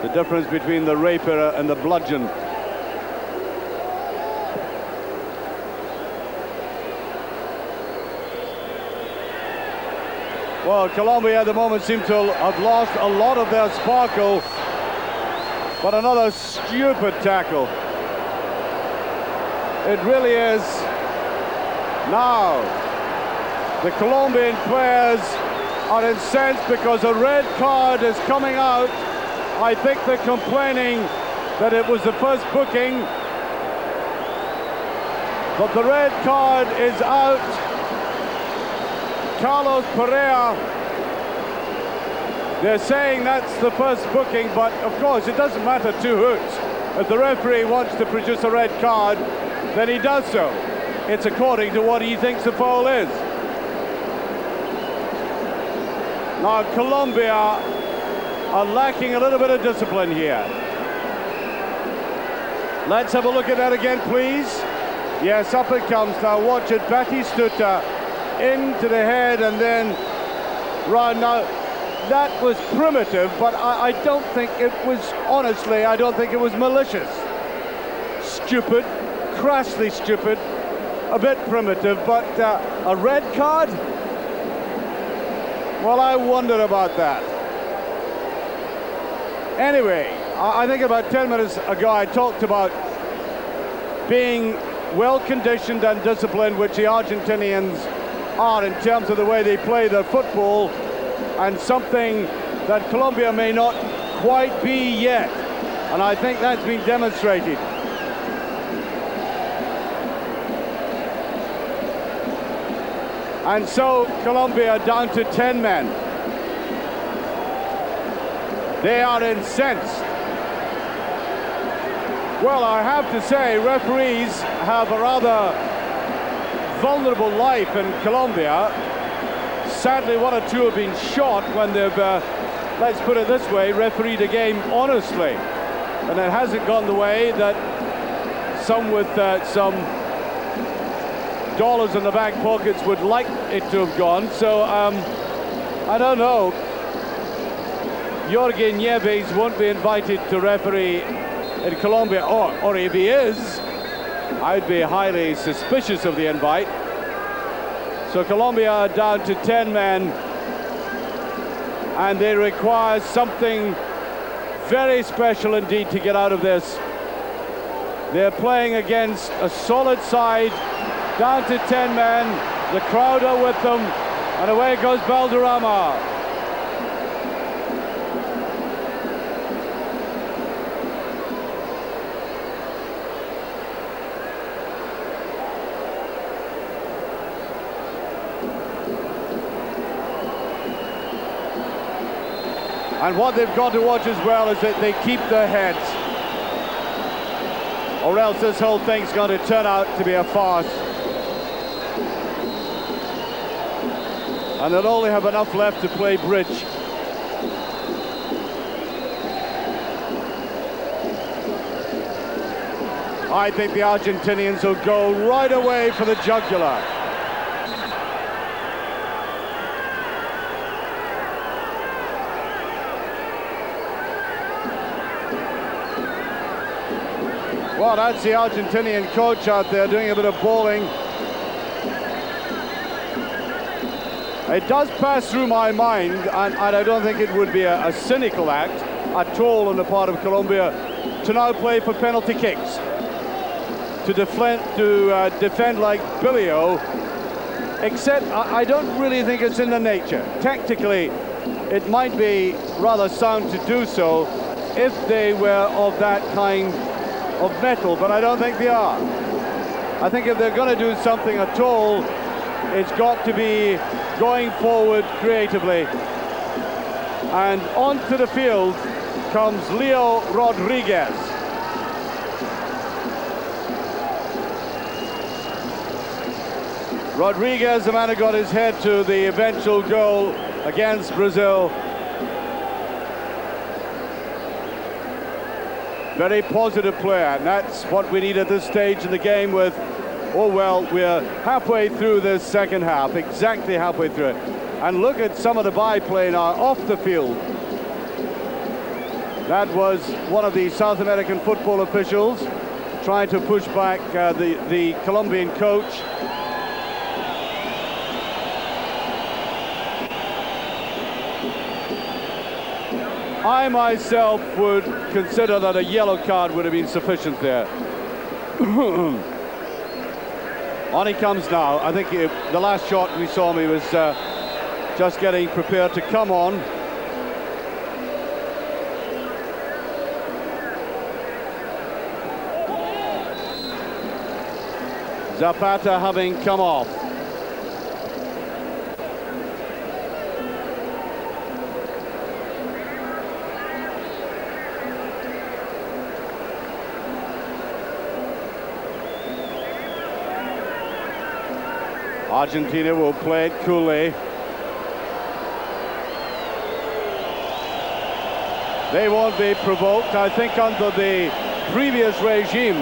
The difference between the rapier and the bludgeon. Well, Colombia at the moment seem to have lost a lot of their sparkle. But another stupid tackle. It really is. Now, the Colombian players are incensed because a red card is coming out. I think they're complaining that it was the first booking, but the red card is out. Carlos Pereira, they're saying that's the first booking, but of course it doesn't matter two hoots. If the referee wants to produce a red card, then he does so. It's according to what he thinks the foul is. Now Colombia are lacking a little bit of discipline here. Let's have a look at that again, please. Yes, up it comes. Now watch it. Batistuta into the head and then run. Now that was primitive, but I don't think it was, honestly, I don't think it was malicious. Stupid, crassly stupid, a bit primitive, but a red card? Well, I wondered about that. Anyway, I think about 10 minutes ago I talked about being well-conditioned and disciplined, which the Argentinians are in terms of the way they play their football, and something that Colombia may not quite be yet. And I think that's been demonstrated. And so Colombia down to 10 men. They are incensed. Well, I have to say, referees have a rather vulnerable life in Colombia. Sadly, one or two have been shot when they've, let's put it this way, refereed a game honestly. And it hasn't gone the way that some with some dollars in the back pockets would like it to have gone. So I don't know. Jorge Nieves won't be invited to referee in Colombia, or if he is, I'd be highly suspicious of the invite. So Colombia are down to 10 men, and they require something very special indeed to get out of this. They're playing against a solid side. Down to 10 men, the crowd are with them, and away goes Valderrama. And what they've got to watch as well is that they keep their heads, or else this whole thing's going to turn out to be a farce. And they'll only have enough left to play bridge. I think the Argentinians will go right away for the jugular. Well, that's the Argentinian coach out there doing a bit of bowling. It does pass through my mind, and I don't think it would be a cynical act at all on the part of Colombia to now play for penalty kicks, to defend like Billy-O, except I don't really think it's in the nature. Tactically, it might be rather sound to do so if they were of that kind of metal, but I don't think they are. I think if they're going to do something at all, it's got to be going forward creatively. And onto the field comes Leo Rodriguez. Rodriguez, the man who got his head to the eventual goal against Brazil. Very positive player, and that's what we need at this stage in the game with, oh well, we're halfway through this second half, exactly halfway through it. And look at some of the byplay now off the field. That was one of the South American football officials trying to push back the Colombian coach. I myself would consider that a yellow card would have been sufficient there. On he comes now. I think the last shot we saw him, he was just getting prepared to come on. Zapata having come off. Argentina will play it coolly. They won't be provoked. I think under the previous regime,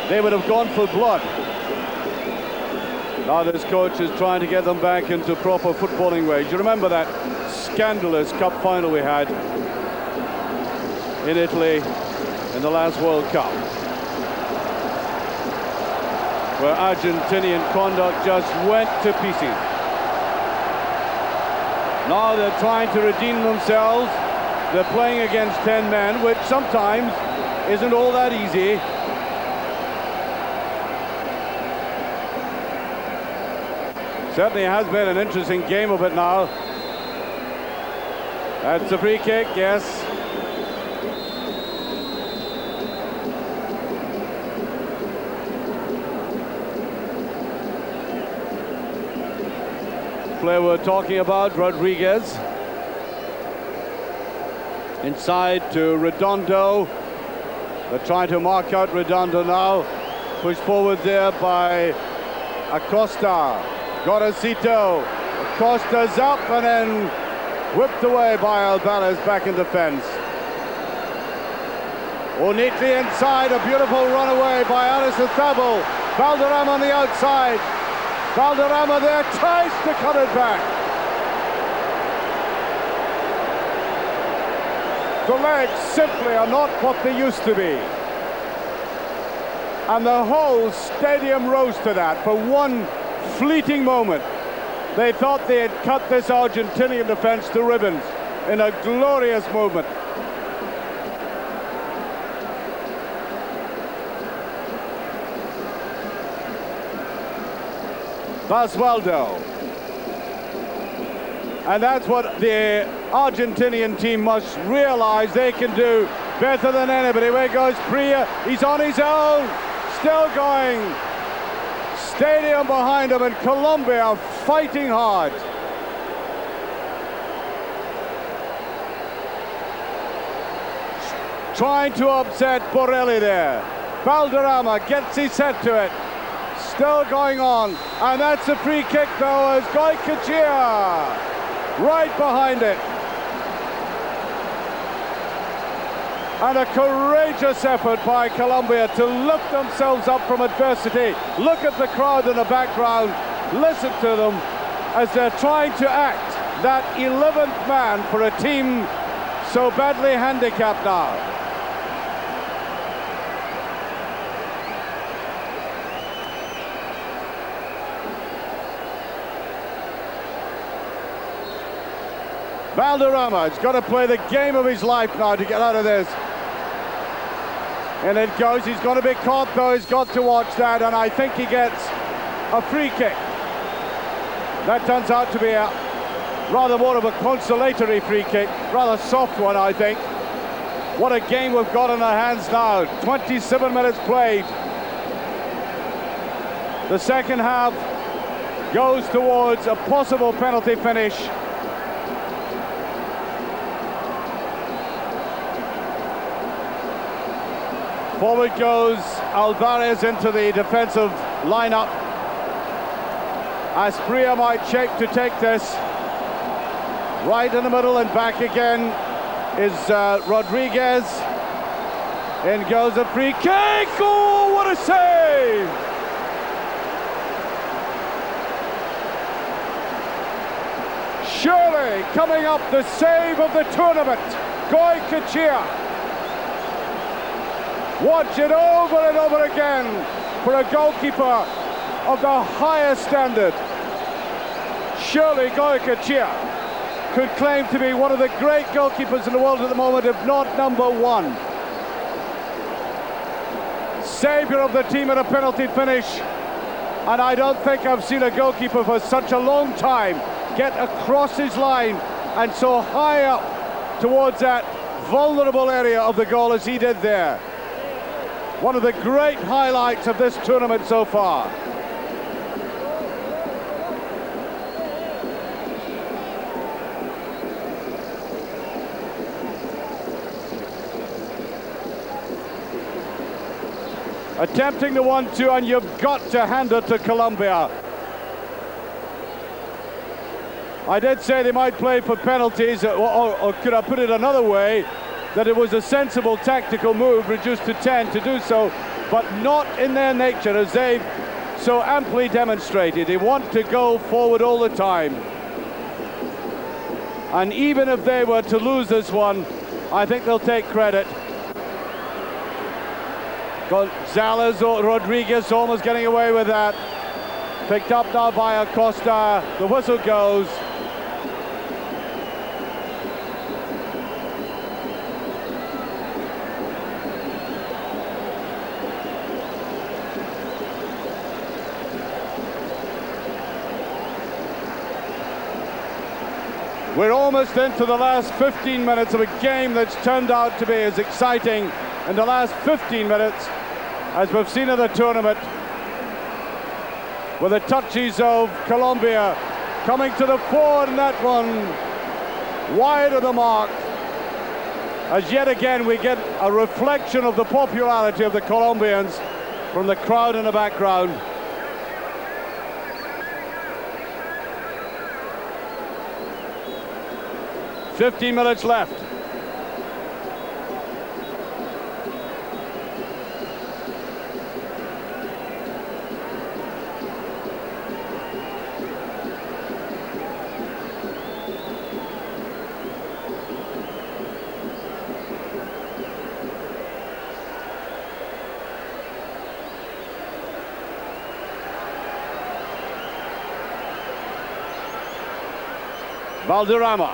they would have gone for blood. Now this coach is trying to get them back into proper footballing ways. You remember that scandalous cup final we had in Italy in the last World Cup, where Argentinian conduct just went to pieces. Now they're trying to redeem themselves. They're playing against 10 men, which sometimes isn't all that easy. Certainly has been an interesting game of it now. That's a free kick, yes. Player we're talking about, Rodriguez. Inside to Redondo. They're trying to mark out Redondo now. Pushed forward there by Acosta. Gorosito. Acosta's up and then whipped away by Alberto back in defense. Oh, neatly inside, a beautiful run away by Alison Thabo. Valderrama on the outside. Valderrama there tries to cut it back. The legs simply are not what they used to be. And the whole stadium rose to that for one fleeting moment. They thought they had cut this Argentinian defense to ribbons in a glorious movement. Basualdo. And that's what the Argentinian team must realize they can do better than anybody. Where goes Priya? He's on his own, still going. Stadium behind him, and Colombia fighting hard. Trying to upset Borelli there. Valderrama gets his set to it. Still going on, and that's a free kick though, as Goycochea right behind it. And a courageous effort by Colombia to lift themselves up from adversity. Look at the crowd in the background. Listen to them as they're trying to act that 11th man for a team so badly handicapped now. Valderrama has got to play the game of his life now to get out of this. And it goes, he's going to be caught though, he's got to watch that, and I think he gets a free kick. That turns out to be a rather more of a consolatory free kick, rather soft one I think. What a game we've got in our hands now, 27 minutes played. The second half goes towards a possible penalty finish. Forward goes Alvarez into the defensive lineup. Asprilla might shape to take this. Right in the middle and back again is Rodriguez. In goes a free kick. Oh, what a save! Surely coming up the save of the tournament. Goycochea. Watch it over and over again for a goalkeeper of the highest standard. Surely Goycochea could claim to be one of the great goalkeepers in the world at the moment, if not number one. Saviour of the team at a penalty finish, and I don't think I've seen a goalkeeper for such a long time get across his line and so high up towards that vulnerable area of the goal as he did there. One of the great highlights of this tournament so far. Attempting the 1-2, and you've got to hand it to Colombia. I did say they might play for penalties, or could I put it another way, that it was a sensible tactical move, reduced to 10 to do so, but not in their nature, as they've so amply demonstrated. They want to go forward all the time. And even if they were to lose this one, I think they'll take credit. Gonzalez or Rodriguez almost getting away with that. Picked up now by Acosta. The whistle goes. We're almost into the last 15 minutes of a game that's turned out to be as exciting in the last 15 minutes as we've seen in the tournament, with the touches of Colombia coming to the fore in that one, wide of the mark, as yet again we get a reflection of the popularity of the Colombians from the crowd in the background. "15 minutes left. Valderrama.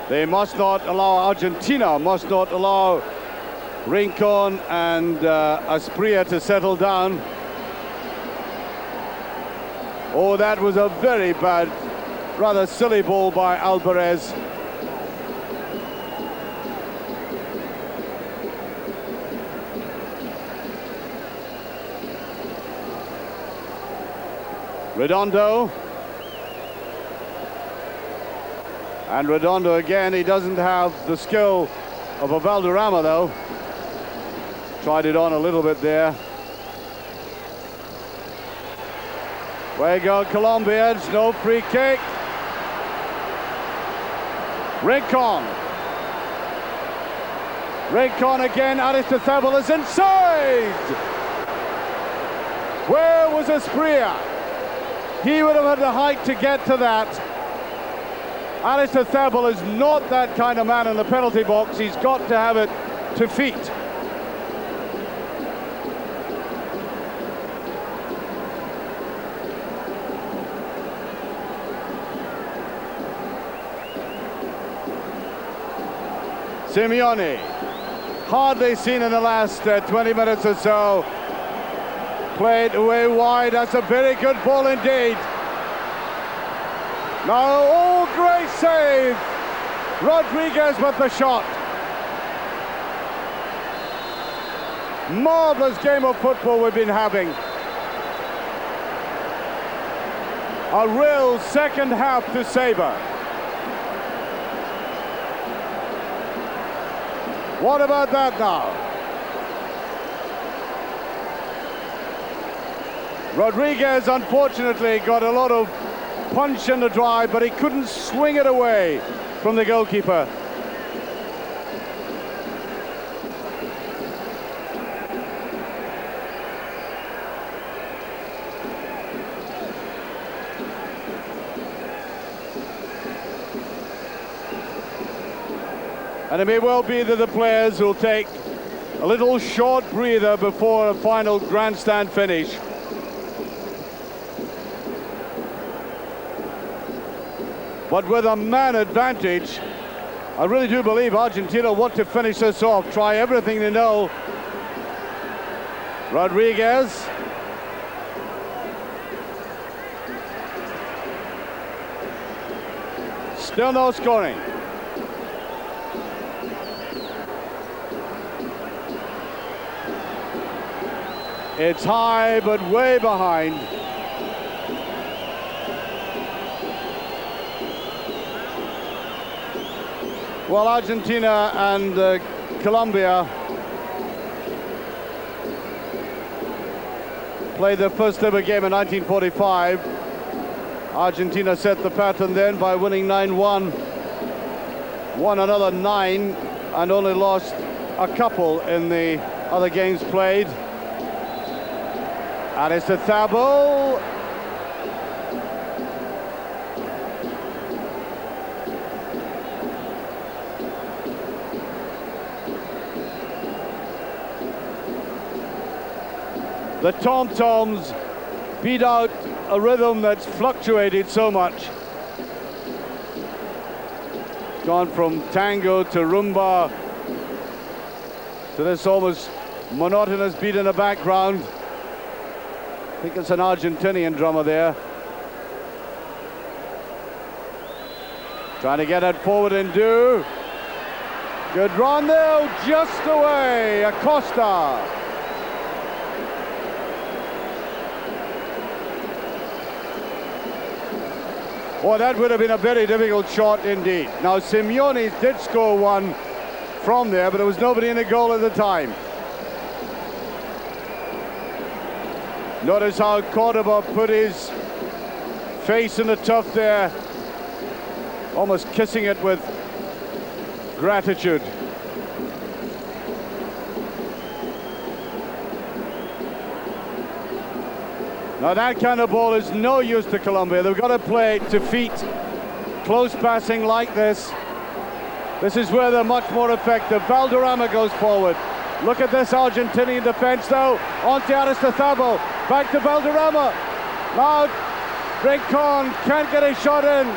They must not allow, Argentina must not allow Rincon and Asprilla to settle down. Oh, that was a very bad, rather silly ball by Alvarez. Redondo. And Redondo again, he doesn't have the skill of a Valderrama though. Tried it on a little bit there. Way go Colombians, no free kick. Rincon. Rincon again, Aristizábal is inside! Where was Asprilla? He would have had the height to get to that. Aristizábal is not that kind of man in the penalty box. He's got to have it to feet. Simeone, hardly seen in the last 20 minutes or so. Played away wide. That's a very good ball indeed. Now, oh, great save. Rodriguez with the shot. Marvelous game of football we've been having. A real second half to savor. What about that now? Rodriguez unfortunately got a lot of punch in the drive, but he couldn't swing it away from the goalkeeper. And it may well be that the players will take A little short breather before a final grandstand finish. But with a man advantage, I really do believe Argentina want to finish this off, try everything they know. Rodriguez. Still no scoring. It's high, but way behind. Well, Argentina and Colombia played their first ever game in 1945. Argentina set the pattern then by winning 9-1. Won another 9 and only lost a couple in the other games played. And it's the Thabo. The tom-toms beat out a rhythm that's fluctuated so much. Gone from tango to rumba to this almost monotonous beat in the background. I think it's an Argentinian drummer there. Trying to get it forward and do. Good run there, just away, Acosta. Well, that would have been a very difficult shot indeed. Now, Simeone did score one from there, but there was nobody in the goal at the time. Notice how Cordoba put his face in the tuff there, almost kissing it with gratitude. Now that kind of ball is no use to Colombia. They've got to play to feet, close passing like this. This is where they're much more effective. Valderrama goes forward. Look at this Argentinian defense though. On to Thabo. Back to Valderrama. Now Rincon can't get a shot in.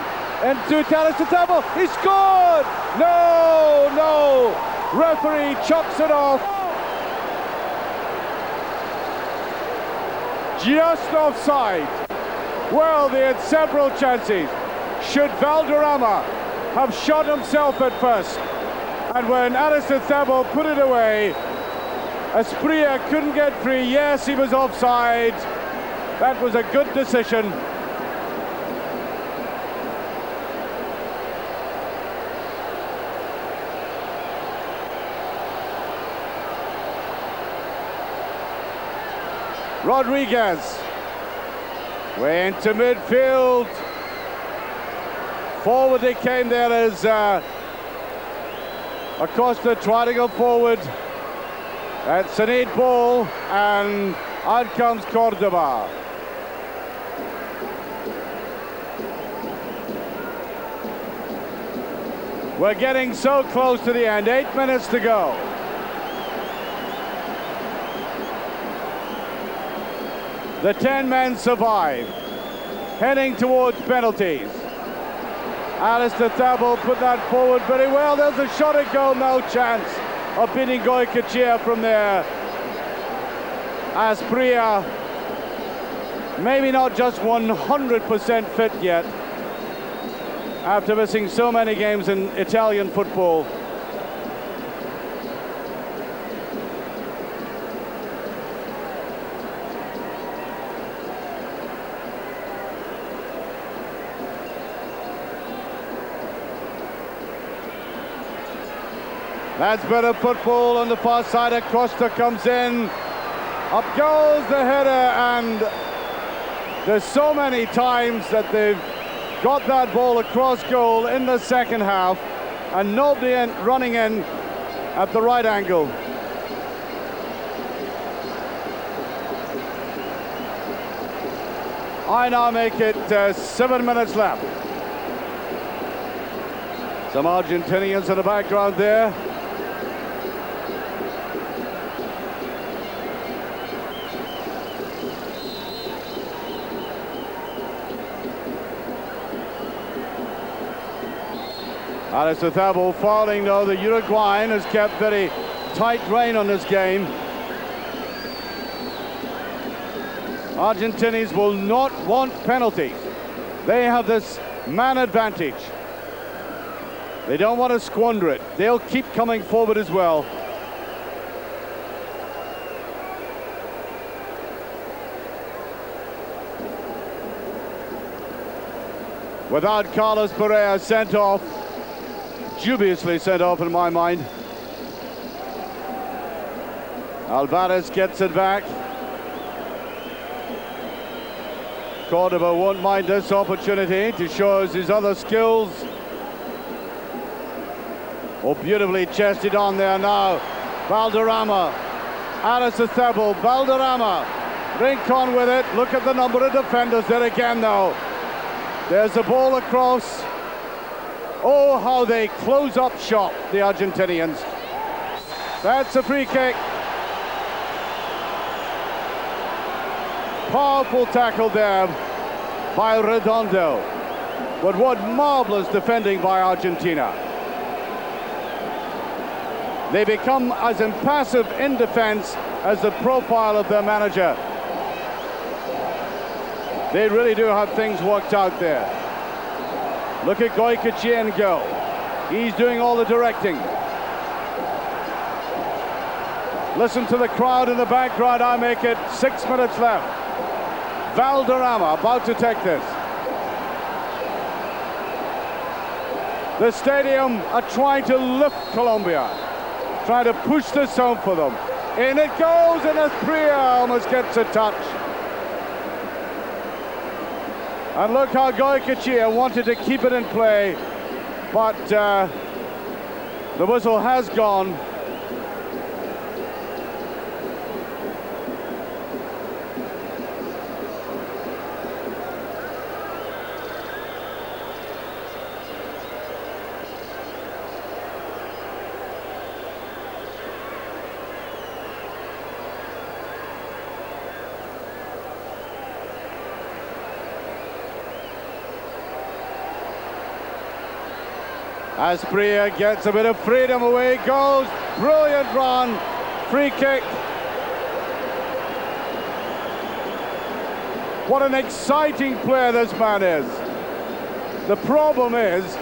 And to Thabo. He scored! No! Referee chucks it off. Just offside. Well, they had several chances. Should Valderrama have shot himself at first? And when Thabo put it away, Asprilla couldn't get free. Yes, he was offside. That was a good decision. Rodriguez, way into midfield. Forward they came there as Acosta trying to go forward. That's a neat ball, and out comes Cordoba. We're getting so close to the end, 8 minutes to go. The 10 men survive, heading towards penalties. Thabo put that forward very well. There's a shot at goal, no chance of beating Goycochea from there. Asprilla, maybe not just 100% fit yet, after missing so many games in Italian football. That's better football on the far side. Acosta comes in. Up goes the header, and there's so many times that they've got that ball across goal in the second half, and nobody running in at the right angle. I now make it 7 minutes left. Some Argentinians in the background there. Aristotle fouling though. The Uruguayan has kept very tight rein on this game. Argentinians will not want penalties. They have this man advantage. They don't want to squander it. They'll keep coming forward as well. Without Carlos Pereira sent off, dubiously sent off in my mind. Alvarez gets it back. Cordoba won't mind this opportunity to show us his other skills. Oh, beautifully chested on there now. Valderrama, Aristotle, Valderrama, Rincon with it. Look at the number of defenders there again now. There's the ball across. Oh, how they close up shop, the Argentinians. That's a free kick. Powerful tackle there by Redondo. But what marvelous defending by Argentina. They become as impassive in defense as the profile of their manager. They really do have things worked out there. Look at Goycochea and go. He's doing all the directing. Listen to the crowd in the background. I make it 6 minutes left. Valderrama about to take this. The stadium are trying to lift Colombia, trying to push this home for them. In it goes, and Asprilla almost gets a touch. And look how Goycochea wanted to keep it in play, but the whistle has gone. Asprilla gets a bit of freedom, away goes. Brilliant run, free kick. What an exciting player this man is. The problem is,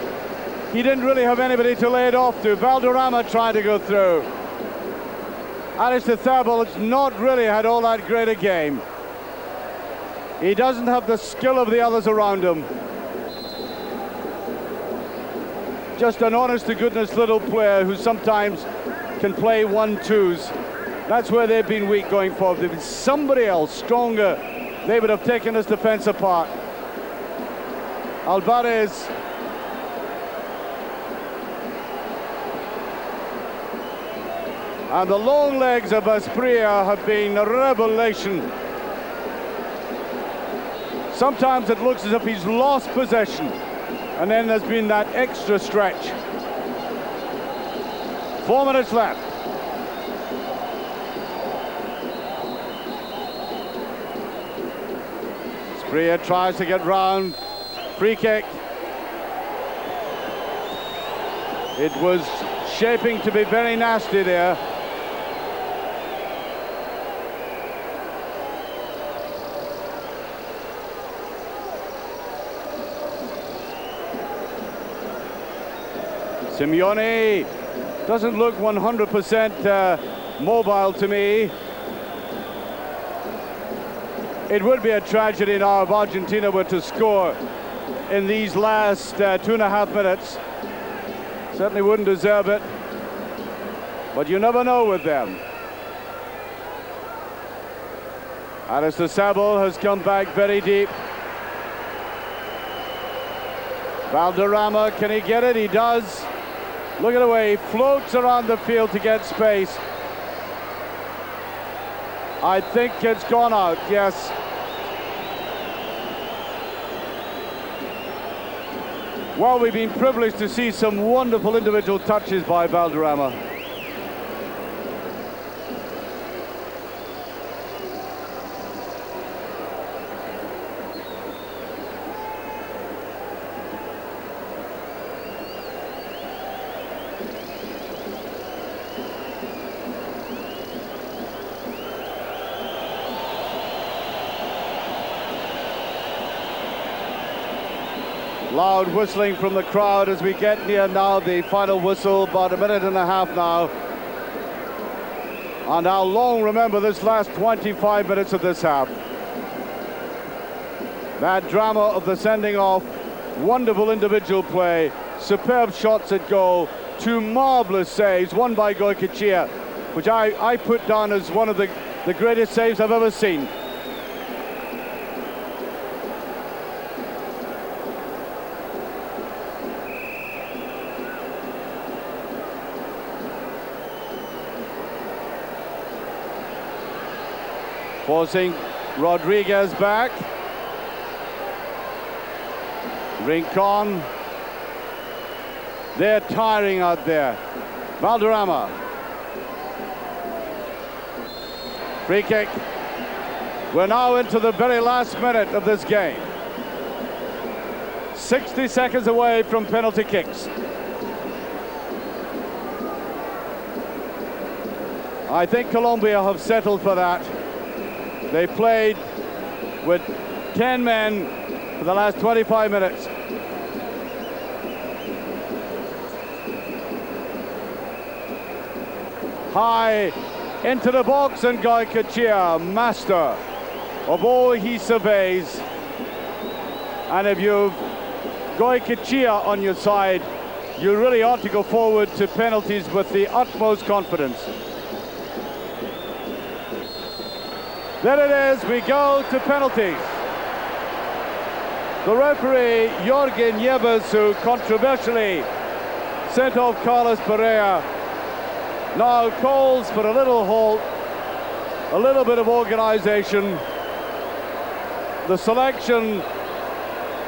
he didn't really have anybody to lay it off to. Valderrama trying to go through. Aristotle has not really had all that great a game. He doesn't have the skill of the others around him. Just an honest-to-goodness little player who sometimes can play 1-2s. That's where they've been weak going forward. If it's somebody else stronger, they would have taken this defense apart. Alvarez. And the long legs of Asprilla have been a revelation. Sometimes it looks as if he's lost possession. And then there's been that extra stretch. 4 minutes left. Asprilla tries to get round. Free kick. It was shaping to be very nasty there. Simeone doesn't look 100% mobile to me. It would be a tragedy now if Argentina were to score in these last 2.5 minutes. Certainly wouldn't deserve it, but you never know with them. Aristotle has come back very deep. Valderrama, can he get it? He does. Look at the way he floats around the field to get space. I think it's gone out, yes. Well, we've been privileged to see some wonderful individual touches by Valderrama. Loud whistling from the crowd as we get near now the final whistle, about a minute and a half now. And how long, remember, this last 25 minutes of this half. That drama of the sending off, wonderful individual play, superb shots at goal, two marvellous saves, one by Goycochea, which I put down as one of the greatest saves I've ever seen. Forcing Rodriguez back. Rincon. They're tiring out there. Valderrama. Free kick. We're now into the very last minute of this game. 60 seconds away from penalty kicks. I think Colombia have settled for that. They played with 10 men for the last 25 minutes. High into the box, and Goycochea, master of all he surveys. And if you've Goycochea on your side, you really ought to go forward to penalties with the utmost confidence. There it is, we go to penalties. The referee, Jorge Nieves, who controversially sent off Carlos Pereira, now calls for a little halt, a little bit of organization, the selection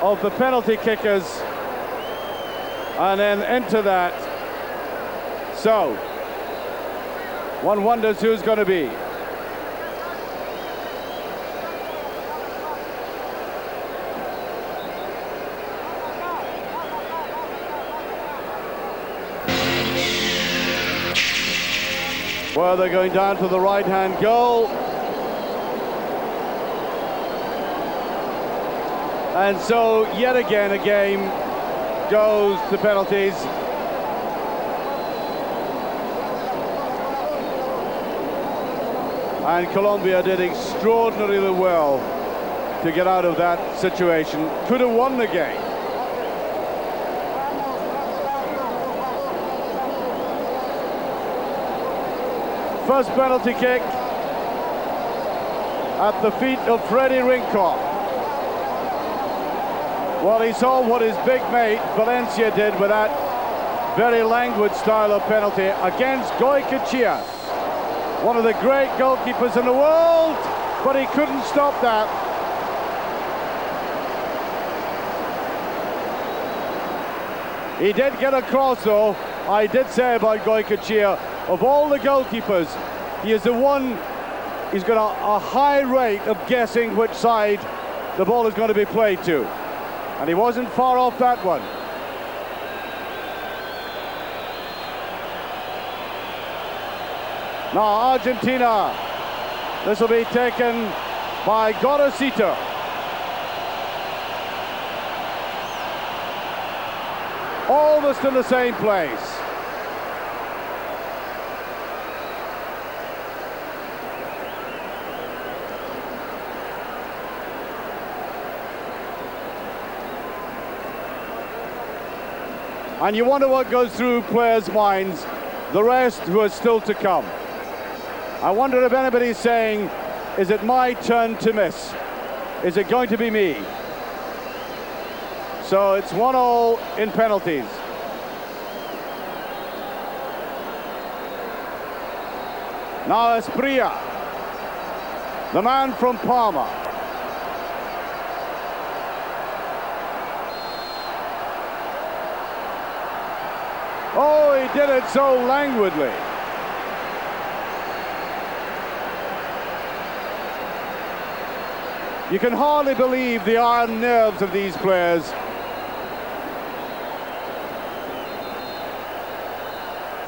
of the penalty kickers, and then into that. So, one wonders who's going to be. Well, they're going down to the right-hand goal. And so, yet again, a game goes to penalties. And Colombia did extraordinarily well to get out of that situation. Could have won the game. First penalty kick at the feet of Freddy Rincon. Well, he saw what his big mate Valencia did with that very languid style of penalty against Goycochea, one of the great goalkeepers in the world, but he couldn't stop that. He did get across, though. I did say about Goycochea, of all the goalkeepers, he is the one, he's got a high rate of guessing which side the ball is going to be played to. And he wasn't far off that one. Now Argentina, this will be taken by Gorosito. Almost in the same place. And you wonder what goes through players' minds, the rest who are still to come. I wonder if anybody's saying, is it my turn to miss? Is it going to be me? So it's 1-1 in penalties. Now Esprilla, the man from Parma. Oh, he did it so languidly. You can hardly believe the iron nerves of these players.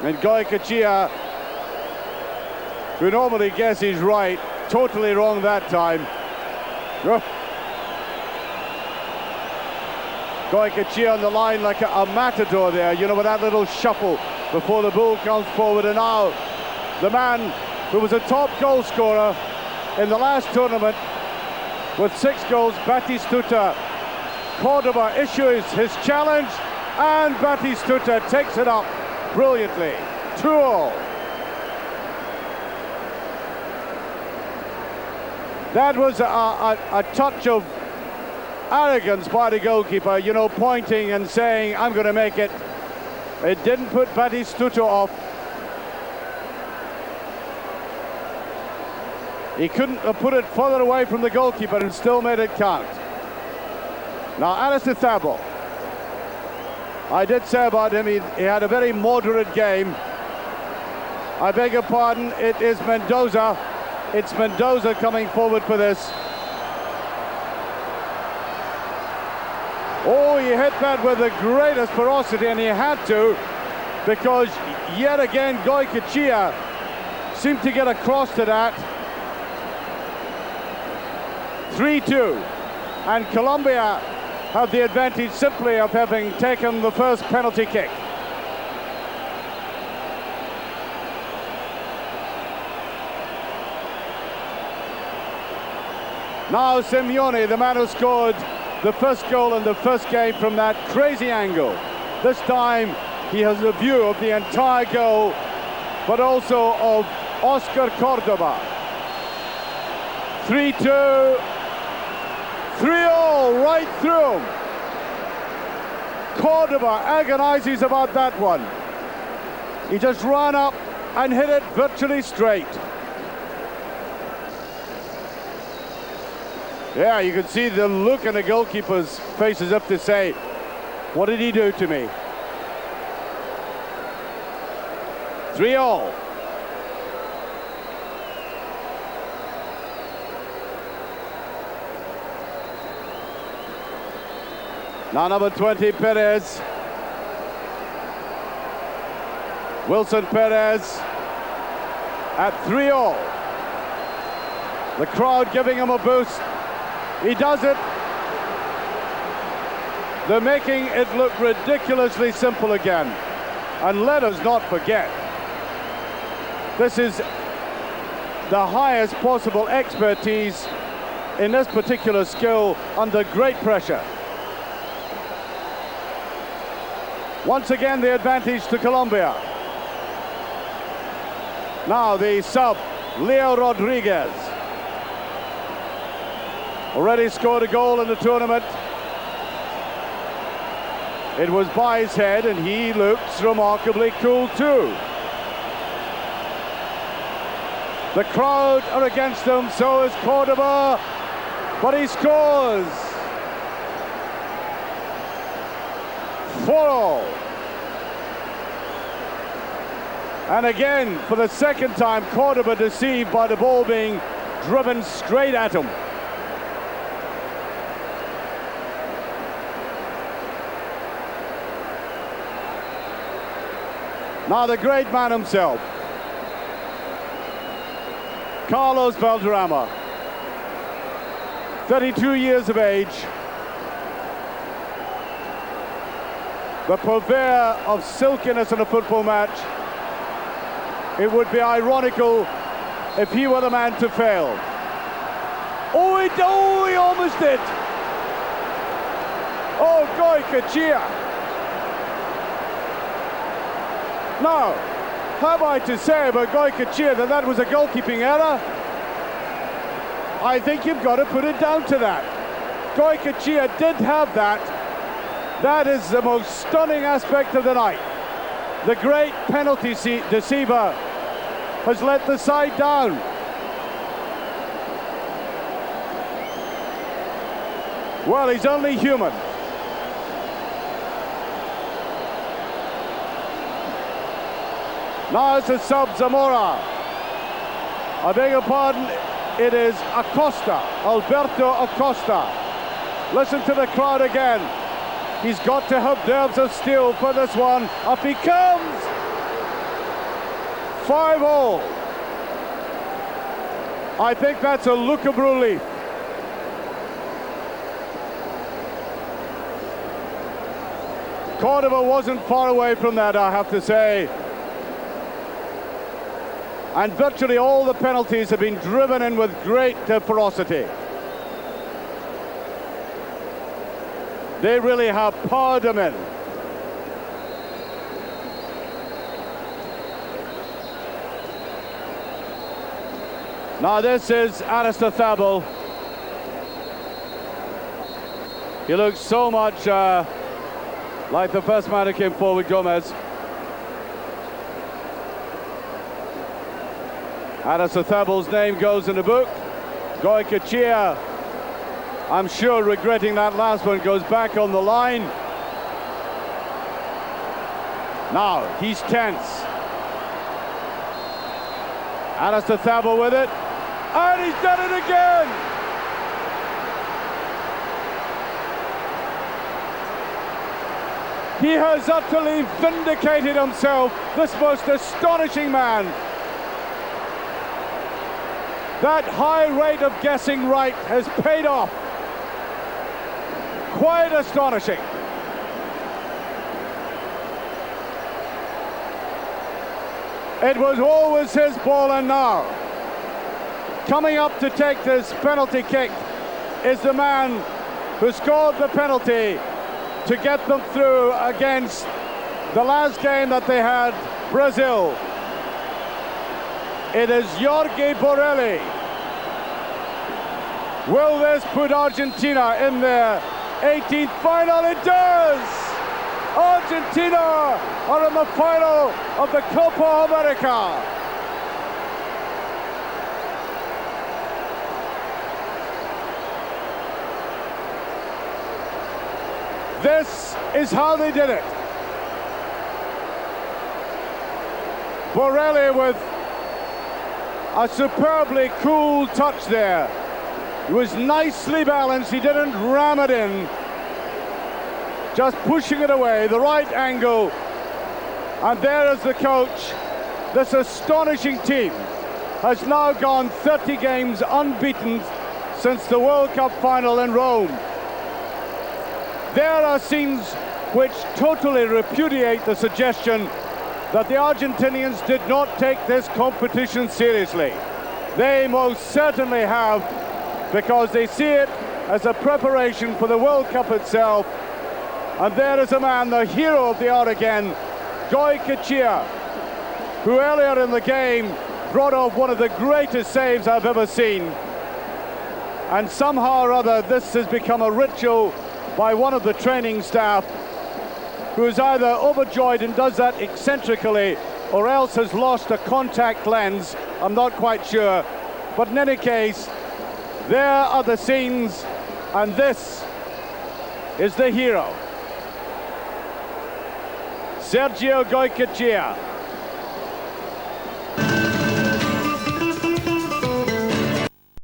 And Goycochea, who normally guesses right, totally wrong that time. Goycochea on the line like a matador there, you know, with that little shuffle before the ball comes forward. And now the man who was a top goal scorer in the last tournament with 6 goals, Batistuta. Cordoba issues his challenge, and Batistuta takes it up brilliantly. 2-all. That was a touch of arrogance by the goalkeeper, you know, pointing and saying, I'm going to make it. It didn't put Batistuta off. He couldn't have put it further away from the goalkeeper and still made it count. Now, Alistair Thabo. I did say about him, he had a very moderate game. I beg your pardon, it is Mendoza. It's Mendoza coming forward for this. Oh, he hit that with the greatest ferocity, and he had to, because yet again Goycochea seemed to get across to that. 3-2, and Colombia have the advantage simply of having taken the first penalty kick. Now Simeone, the man who scored the first goal in the first game from that crazy angle. This time he has a view of the entire goal, but also of Oscar Cordoba. 3-2, 3-all right through him. Cordoba agonizes about that one. He just ran up and hit it virtually straight. Yeah, you can see the look in the goalkeeper's face as if to say, what did he do to me? 3-all. Now number 20, Perez. Wilson Perez at 3-all. The crowd giving him a boost. He does it. They're making it look ridiculously simple again. And let us not forget, this is the highest possible expertise in this particular skill under great pressure. Once again, the advantage to Colombia. Now the sub, Leo Rodriguez. Already scored a goal in the tournament. It was by his head, and he looks remarkably cool too. The crowd are against him, so is Cordoba, but he scores. 4-all. And again, for the second time, Cordoba deceived by the ball being driven straight at him. Now the great man himself, Carlos Valderrama, 32 years of age, the purveyor of silkiness in a football match. It would be ironical if he were the man to fail. Oh, he almost did. Oh, Goycochea. Now, have I to say about Goycochea that was a goalkeeping error? I think you've got to put it down to that. Goycochea did have that. That is the most stunning aspect of the night. The great penalty deceiver has let the side down. Well, he's only human. Now it's a sub, Zamora. I beg your pardon, it is Acosta, Alberto Acosta. Listen to the crowd again. He's got to have nerves of steel for this one. Up he comes! 5-all. I think that's a look of relief. Cordova wasn't far away from that, I have to say. And virtually all the penalties have been driven in with great ferocity. They really have powered them in. Now this is Aristothabal. He looks so much like the first man who came forward, Gomez. Aristothabal's name goes in the book. Goycochea, I'm sure regretting that last one, goes back on the line. Now, he's tense. Aristothabal with it. And he's done it again! He has utterly vindicated himself, this most astonishing man. That high rate of guessing right has paid off. Quite astonishing. It was always his ball, and now coming up to take this penalty kick is the man who scored the penalty to get them through against the last game that they had, Brazil. It is Jorge Borelli. Will this put Argentina in their 18th final? It does! Argentina are in the final of the Copa América. This is how they did it. Borelli with a superbly cool touch there. He was nicely balanced, he didn't ram it in. Just pushing it away, the right angle. And there is the coach. This astonishing team has now gone 30 games unbeaten since the World Cup final in Rome. There are scenes which totally repudiate the suggestion that the Argentinians did not take this competition seriously. They most certainly have, because they see it as a preparation for the World Cup itself. And there is a man, the hero of the hour again, Goycochea, who earlier in the game brought off one of the greatest saves I've ever seen. And somehow or other, this has become a ritual by one of the training staff, who is either overjoyed and does that eccentrically, or else has lost a contact lens. I'm not quite sure. But in any case, there are the scenes, and this is the hero. Sergio Goycochea.